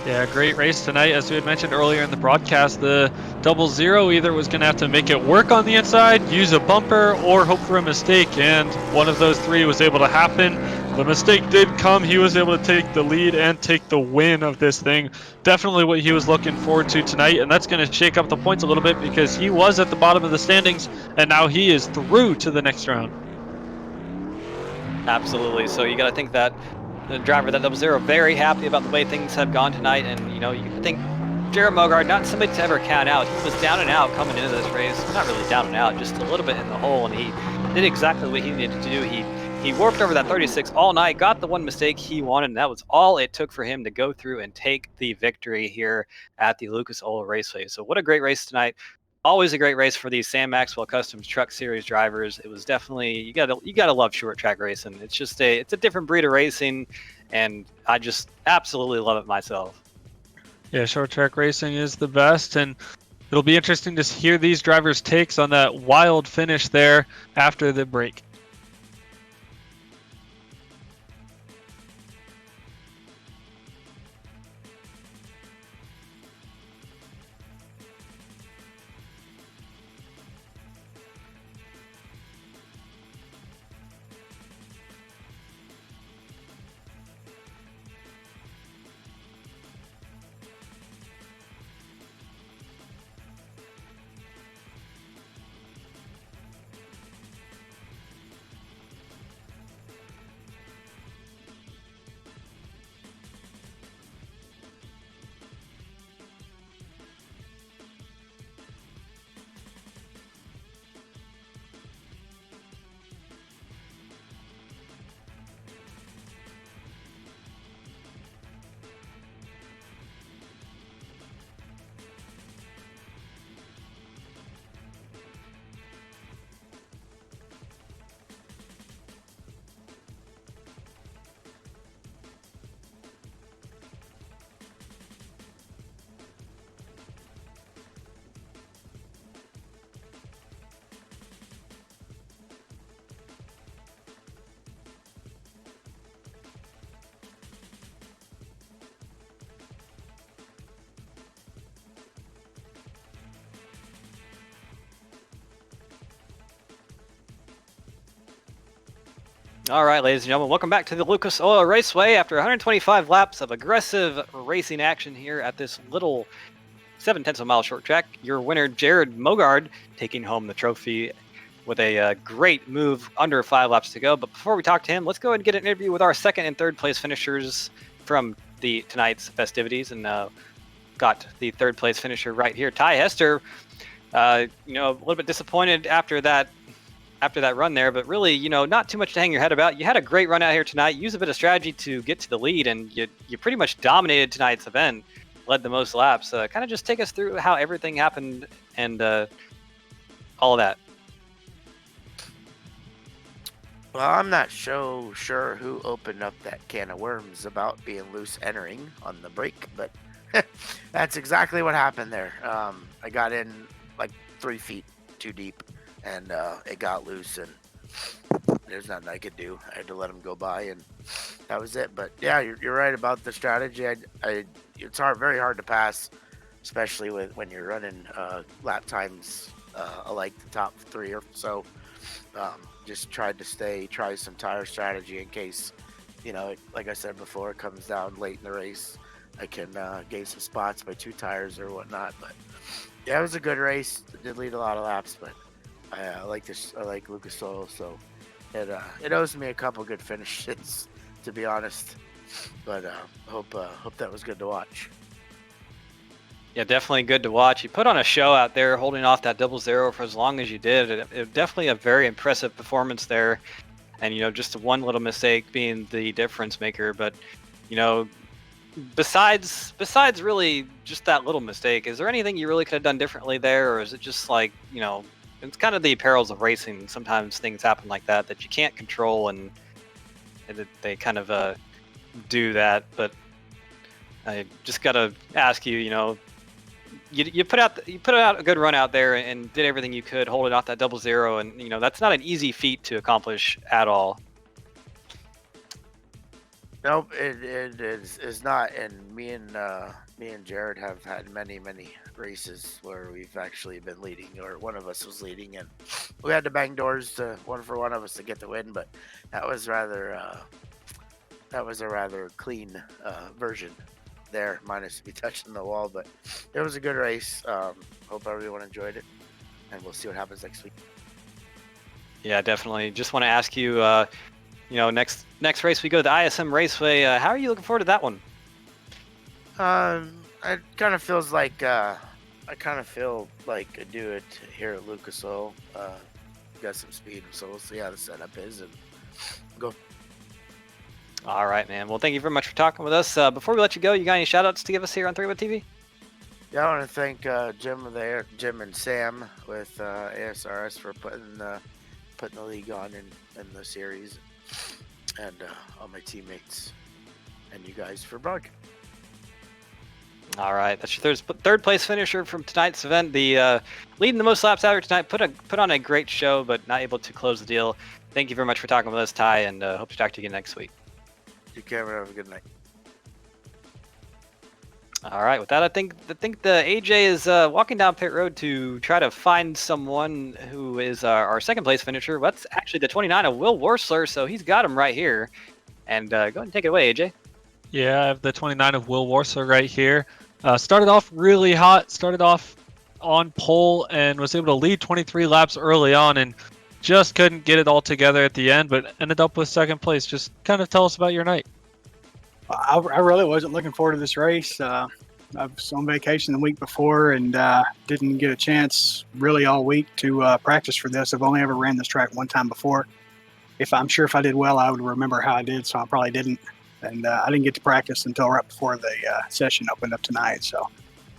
Yeah, great race tonight. As we had mentioned earlier in the broadcast, the 0-0 either was going to have to make it work on the inside, use a bumper, or hope for a mistake, and one of those 3 was able to happen. The mistake did come. He was able to take the lead and take the win of this thing. Definitely what he was looking forward to tonight, and that's going to shake up the points a little bit because he was at the bottom of the standings, and now he is through to the next round. Absolutely. So you got to think that the driver, that 0-0, very happy about the way things have gone tonight. And, you think Jared Mogart, not somebody to ever count out. He was down and out coming into this race. Not really down and out, just a little bit in the hole. And he did exactly what he needed to do. He warped over that 36 all night, got the one mistake he wanted, and that was all it took for him to go through and take the victory here at the Lucas Oil Raceway. So what a great race tonight. Always a great race for these Sam Maxwell Customs Truck Series drivers. It was definitely, you gotta love short track racing. It's just it's a different breed of racing, and I just absolutely love it myself. Yeah, short track racing is the best, and it'll be interesting to hear these drivers' takes on that wild finish there after the break. All right, ladies and gentlemen, welcome back to the Lucas Oil Raceway after 125 laps of aggressive racing action here at this little 0.7 of a mile short track. Your winner, Jared Mogard, taking home the trophy with a great move under 5 laps to go. But before we talk to him, let's go ahead and get an interview with our second and third place finishers from tonight's festivities. And got the third place finisher right here, Ty Hester. A little bit disappointed after that run there, but really, not too much to hang your head about. You had a great run out here tonight. Use a bit of strategy to get to the lead, and you pretty much dominated tonight's event, led the most laps. Kind of just take us through how everything happened and all of that. Well, I'm not so sure who opened up that can of worms about being loose entering on the break, but that's exactly what happened there. I got in like 3 feet too deep, and it got loose, and there's nothing I could do. I had to let him go by, and that was it. But yeah, you're right about the strategy. It's very hard to pass, especially when you're running lap times like the top 3 or so. Just tried to try some tire strategy in case, like I said before, it comes down late in the race. I can gain some spots by 2 tires or whatnot. But yeah, it was a good race. It did lead a lot of laps, but I like this. I like Lucas Oil, so it owes me a couple good finishes, to be honest. But hope that was good to watch. Yeah, definitely good to watch. You put on a show out there, holding off that 0-0 for as long as you did. It definitely a very impressive performance there, and just one little mistake being the difference maker. But besides really just that little mistake, is there anything you really could have done differently there, or is it just like it's kind of the perils of racing? Sometimes things happen like that you can't control, and they kind of do that. But I just gotta ask you, you put out a good run out there and did everything you could, holding off that 0-0, and that's not an easy feat to accomplish at all. Nope, it is not. And me and Jared have had many races where we've actually been leading, or one of us was leading, and we had to bang doors to one of us to get the win. But that was a rather clean version there, minus me touching the wall. But it was a good race. Hope everyone enjoyed it, and we'll see what happens next week. Yeah, definitely. Just want to ask you, next race we go to the ISM Raceway. How are you looking forward to that one? It kind of feels like I feel like I do it here at Lucas Oil. Got some speed, so we'll see how the setup is and go. All right, man. Well, thank you very much for talking with us. Before we let you go, you got any shout-outs to give us here on 3-Wood TV? Yeah, I want to thank Jim and Sam with ASRS for putting the league on in the series, and all my teammates and you guys for broadcasting. All right, that's your third place finisher from tonight's event. The leading the most laps out here tonight. Put on a great show, but not able to close the deal. Thank you very much for talking with us, Ty, and hope to talk to you again next week. Take care, have a good night. All right, with that, I think the AJ is walking down pit road to try to find someone who is our second place finisher. That's actually the 29 of Will Worsler, so he's got him right here. And go ahead and take it away, AJ. Yeah, I have the 29 of Will Worsler right here. Started off really hot, started off on pole, and was able to lead 23 laps early on, and just couldn't get it all together at the end, but ended up with second place. Just kind of tell us about your night. I really wasn't looking forward to this race. I was on vacation the week before and didn't get a chance really all week to practice for this. I've only ever ran this track one time before. I'm sure if I did well, I would remember how I did, so I probably didn't. And I didn't get to practice until right before the session opened up tonight. So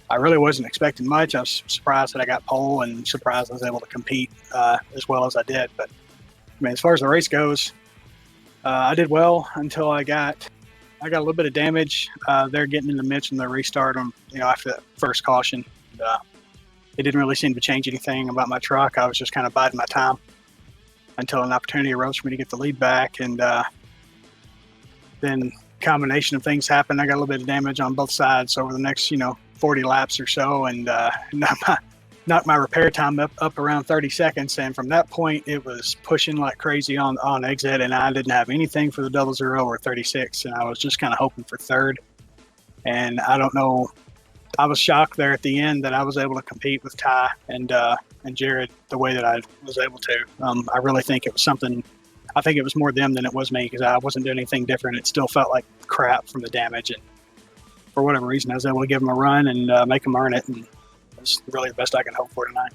I really wasn't expecting much. I was surprised that I got pole and surprised I was able to compete as well as I did. But I mean, as far as the race goes, I did well until I got a little bit of damage. They're getting in the midst of the restart on, after that first caution. It didn't really seem to change anything about my truck. I was just kind of biding my time until an opportunity arose for me to get the lead back. And then combination of things happened. I got a little bit of damage on both sides over the next, 40 laps or so. And knocked my repair time up around 30 seconds. And from that point, it was pushing like crazy on exit, and I didn't have anything for the 00 or 36. And I was just kind of hoping for third. And I don't know, I was shocked there at the end that I was able to compete with Ty and Jared the way that I was able to. I really think it was something, I think it was more them than it was me, because I wasn't doing anything different. It still felt like crap from the damage. And for whatever reason, I was able to give them a run and make them earn it. And it's really the best I can hope for tonight.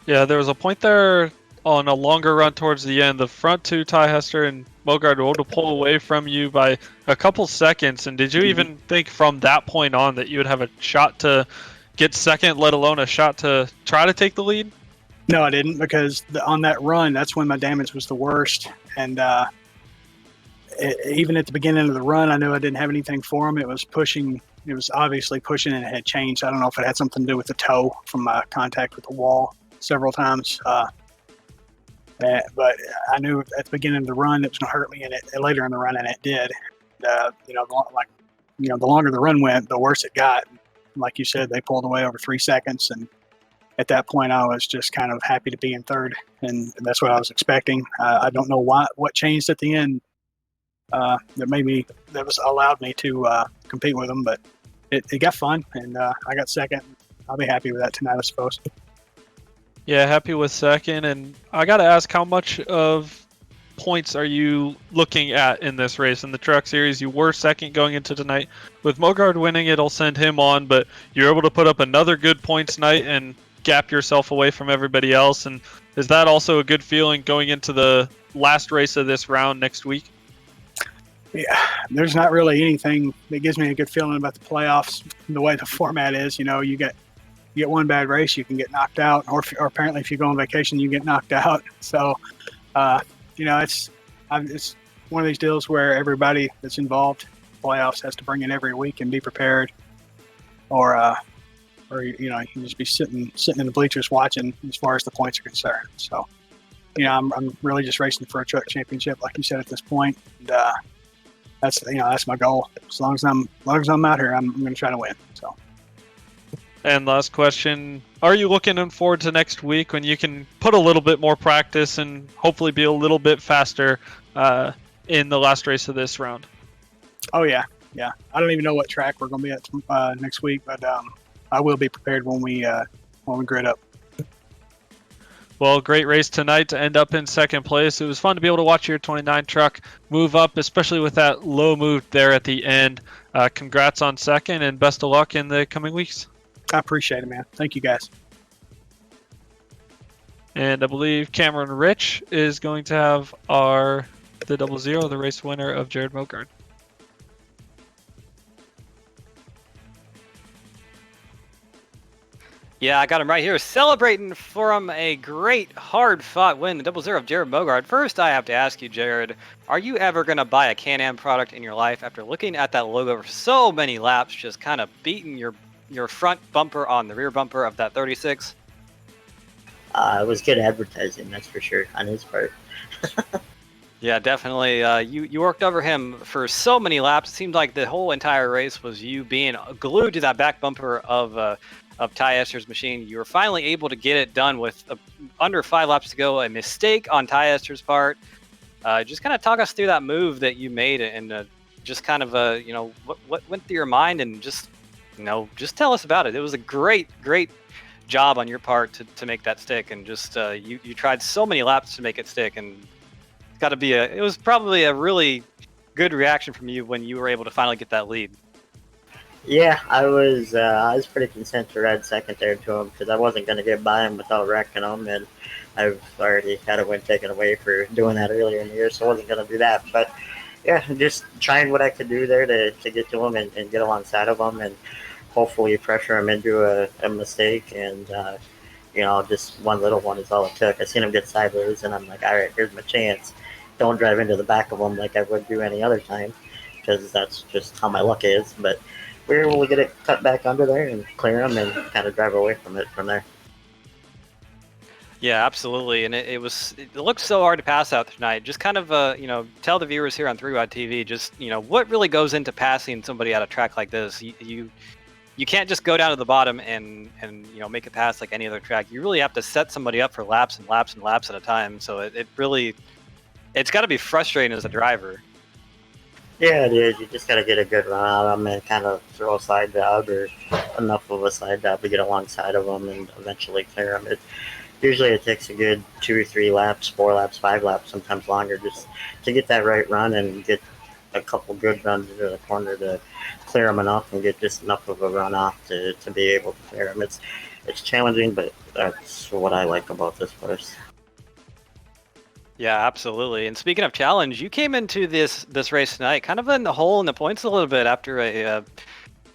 Yeah, there was a point there on a longer run towards the end. The front two, Ty Hester and Mogard, were able to pull away from you by a couple seconds. And did you even think from that point on that you would have a shot to get second, let alone a shot to try to take the lead? No, I didn't, because on that run, that's when my damage was the worst. And even at the beginning of the run, I knew I didn't have anything for him. It was pushing. It was obviously pushing, and it had changed. I don't know if it had something to do with the toe from my contact with the wall several times. But I knew at the beginning of the run it was going to hurt me, and later in the run, and it did. The longer the run went, the worse it got. Like you said, they pulled away over 3 seconds, and at that point, I was just kind of happy to be in third, and that's what I was expecting. I don't know what changed at the end that allowed me to compete with them, but it got fun, and I got second. I'll be happy with that tonight, I suppose. Yeah, happy with second. And I got to ask, how much of points are you looking at in this race? In the Truck Series, you were second going into tonight. With Mogard winning, it'll send him on, but you're able to put up another good points night and gap yourself away from everybody else. And is that also a good feeling going into the last race of this round next week? Yeah, there's not really anything that gives me a good feeling about the playoffs. The way the format is, you get one bad race, you can get knocked out, or apparently if you go on vacation, you get knocked out. So, it's one of these deals where everybody that's involved, playoffs, has to bring in every week and be prepared, or you can just be sitting in the bleachers watching as far as the points are concerned. So, I'm really just racing for a truck championship, like you said, at this point. And, that's my goal. As long as I'm out here, I'm going to try to win. So. And last question, are you looking forward to next week when you can put a little bit more practice and hopefully be a little bit faster in the last race of this round? Oh, yeah. I don't even know what track we're going to be at next week, but I will be prepared when we grid up. Well, great race tonight to end up in second place. It was fun to be able to watch your 29 truck move up, especially with that low move there at the end. Congrats on second, and best of luck in the coming weeks. I appreciate it, man. Thank you, guys. And I believe Cameron Rich is going to have the 00, the race winner of Jared Mogard. Yeah, I got him right here celebrating from a great, hard-fought win, the 00 of Jared Mogard. First, I have to ask you, Jared, are you ever going to buy a Can-Am product in your life after looking at that logo for so many laps, just kind of beating your front bumper on the rear bumper of that 36? It was good advertising, that's for sure, on his part. Yeah, definitely. You worked over him for so many laps. It seemed like the whole entire race was you being glued to that back bumper of Ty Ester's machine. You were finally able to get it done with under 5 laps to go. A mistake on Ty Ester's part. Just kind of talk us through that move that you made, and just kind of what went through your mind, and just tell us about it. It was a great job on your part to make that stick, and just you tried so many laps to make it stick, and it was probably a really good reaction from you when you were able to finally get that lead. Yeah, I was pretty content to ride second there to him, because I wasn't going to get by him without wrecking him, and I've already had a win taken away for doing that earlier in the year, so I wasn't going to do that. But yeah, just trying what I could do there to get to him and get alongside of him, and hopefully pressure him into a mistake. And just one little one is all it took. I seen him get sideways, and I'm like, all right, here's my chance. Don't drive into the back of him like I would do any other time, because that's just how my luck is. But we were able to get it cut back under there and clear him and kind of drive away from it from there. Yeah, absolutely. And it looked so hard to pass out tonight. Just kind of, tell the viewers here on 3 Rod TV, just, what really goes into passing somebody at a track like this. You you can't just go down to the bottom and make it pass like any other track. You really have to set somebody up for laps and laps and laps at a time. So it's got to be frustrating as a driver. Yeah, it is. You just got to get a good run out of them and kind of throw a side dog or enough of a side dog to get alongside of them and eventually clear them. Usually it takes a good 2 or 3 laps, 4 laps, 5 laps, sometimes longer, just to get that right run and get a couple good runs into the corner to clear them enough and get just enough of a run off to be able to clear them. It's challenging, but that's what I like about this course. Yeah, absolutely. And speaking of challenge, you came into this race tonight kind of in the hole in the points a little bit after a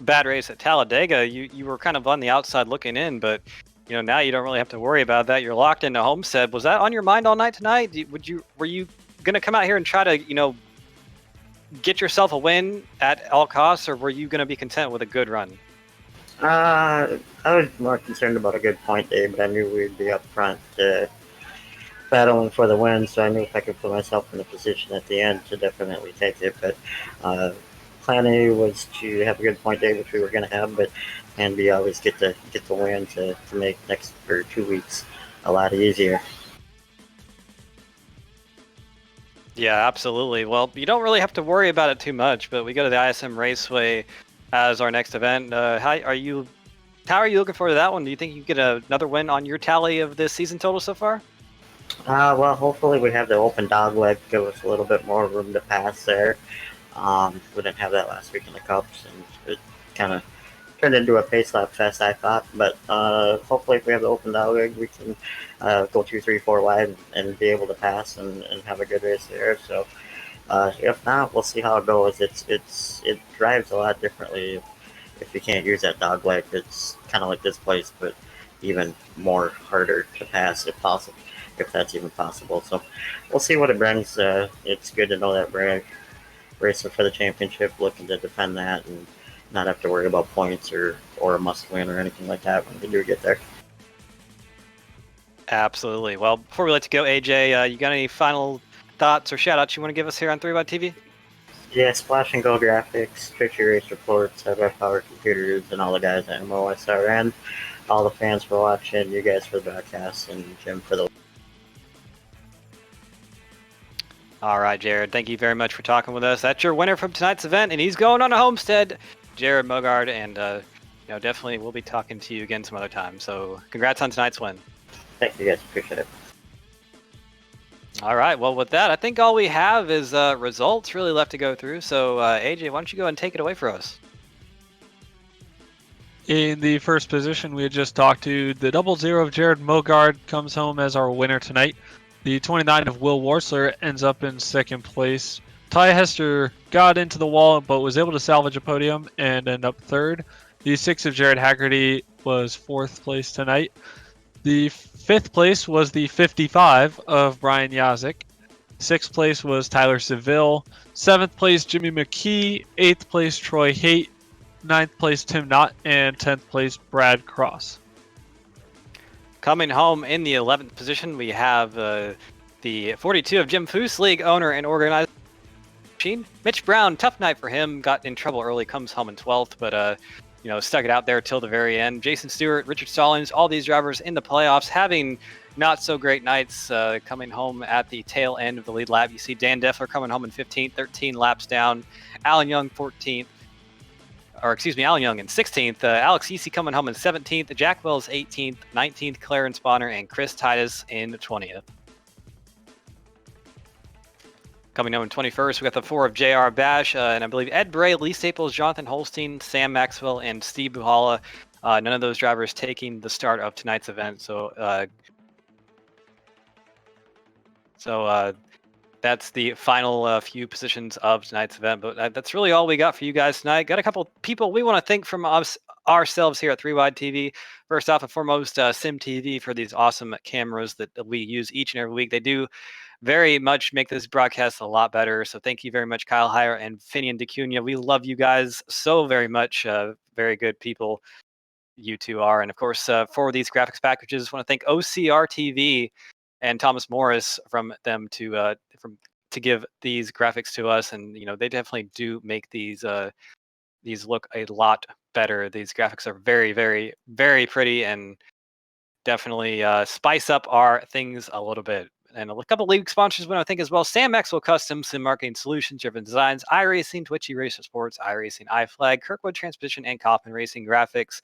bad race at Talladega. You were kind of on the outside looking in, but now you don't really have to worry about that. You're locked into Homestead. Was that on your mind all night tonight? Were you gonna come out here and try to get yourself a win at all costs, or were you gonna be content with a good run? I was more concerned about a good point day, but I knew we'd be up front battling for the win, so I knew if I could put myself in a position at the end to definitely take it. But plan A was to have a good point day, which we were going to have, but plan B always get the win to make next or 2 weeks a lot easier. Yeah, absolutely. Well, you don't really have to worry about it too much, but we go to the ISM Raceway as our next event. How are you looking forward to that one? Do you think you get another win on your tally of this season total so far? Well, hopefully we have the open dog leg to give us a little bit more room to pass there. We didn't have that last week in the Cups, and it kind of turned into a pace lap fest, I thought. But hopefully if we have the open dog leg, we can go 2, 3, 4 wide and be able to pass and have a good race there. So if not, we'll see how it goes. It drives a lot differently if you can't use that dog leg. It's kind of like this place, but even more harder to pass if possible, if that's even possible. So we'll see what it brings. It's good to know that we're racing for the championship, looking to defend that and not have to worry about points or a must win or anything like that when we do get there. Absolutely. Well, before we let you go, AJ, you got any final thoughts or shout outs you want to give us here on 3Rod TV? Yeah, Splash and Go Graphics, Picture Race Reports, Power Computers, and all the guys at MOSRN, all the fans for watching, you guys for the broadcast, and Jim for the... All right, Jared, thank you very much for talking with us. That's your winner from tonight's event, and he's going on a Homestead, Jared Mogard, and definitely we'll be talking to you again some other time. So congrats on tonight's win. Thank you guys, appreciate it. All right, well, with that, I think all we have is results really left to go through. So AJ, why don't you go and take it away for us? In the first position, we had just talked to the 00 of Jared Mogard comes home as our winner tonight. The 29 of Will Warsler ends up in second place. Ty Hester got into the wall but was able to salvage a podium and end up third. The 6 of Jared Haggerty was fourth place tonight. The fifth place was the 55 of Brian Yazik. Sixth place was Tyler Seville. Seventh place Jimmy McKee. Eighth place Troy Haight. Ninth place Tim Knott. And 10th place Brad Cross. Coming home in the 11th position, we have the 42 of Jim Foose, league owner and organizer. Mitch Brown, tough night for him. Got in trouble early, comes home in 12th, but stuck it out there till the very end. Jason Stewart, Richard Stallings, all these drivers in the playoffs having not so great nights, coming home at the tail end of the lead lap. You see Dan Deffler coming home in 15th, 13 laps down. Alan Young 14th. Alan Young in 16th, Alex Easy coming home in 17th, Jack Wells 18th, 19th, Clarence Bonner, and Chris Titus in 20th. Coming home in 21st, we got the 4 of JR Bash, and I believe Ed Bray, Lee Staples, Jonathan Holstein, Sam Maxwell, and Steve Buhala. None of those drivers taking the start of tonight's event, so that's the final few positions of tonight's event, but that's really all we got for you guys tonight. Got a couple people we want to thank from ourselves here at 3Wide TV. First off and foremost, Sim TV for these awesome cameras that we use each and every week. They do very much make this broadcast a lot better. So thank you very much, Kyle Heyer and Finian DeCunha. We love you guys so very much. Very good people you two are. And of course, for these graphics packages, I want to thank OCR TV and Thomas Morris from them to give these graphics to us, and they definitely do make these these look a lot better. These graphics are very, very, very pretty and definitely spice up our things a little bit. And a couple league sponsors, I think as well: Sam Maxwell Customs, Sim Marketing Solutions, Driven Designs, iRacing, Twitchy Racer Sports, iRacingIFlag, Kirkwood Transportation, and Coffin Racing Graphics,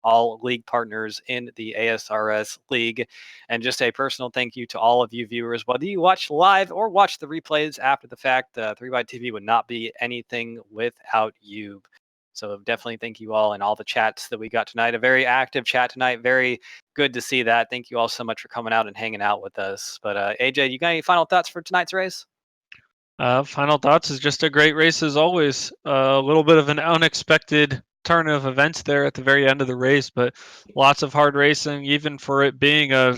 all league partners in the ASRS League. And just a personal thank you to all of you viewers, whether you watch live or watch the replays after the fact. 3 TV would not be anything without you. So definitely thank you all, and all the chats that we got tonight. A very active chat tonight. Very good to see that. Thank you all so much for coming out and hanging out with us. But AJ, you got any final thoughts for tonight's race? Final thoughts is just a great race as always. A little bit of an unexpected turn of events there at the very end of the race, but lots of hard racing, even for it being a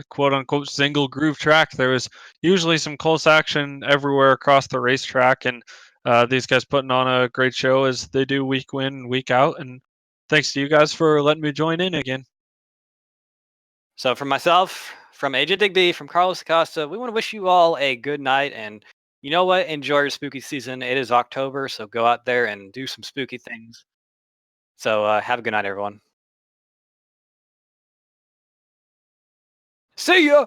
quote unquote single groove track. There was usually some close action everywhere across the racetrack, and these guys putting on a great show as they do week in, week out. And thanks to you guys for letting me join in again. So from myself, from AJ Digby, from Carlos Acosta, we want to wish you all a good night. And you know what? Enjoy your spooky season. It is October, so go out there and do some spooky things. So have a good night, everyone. See ya!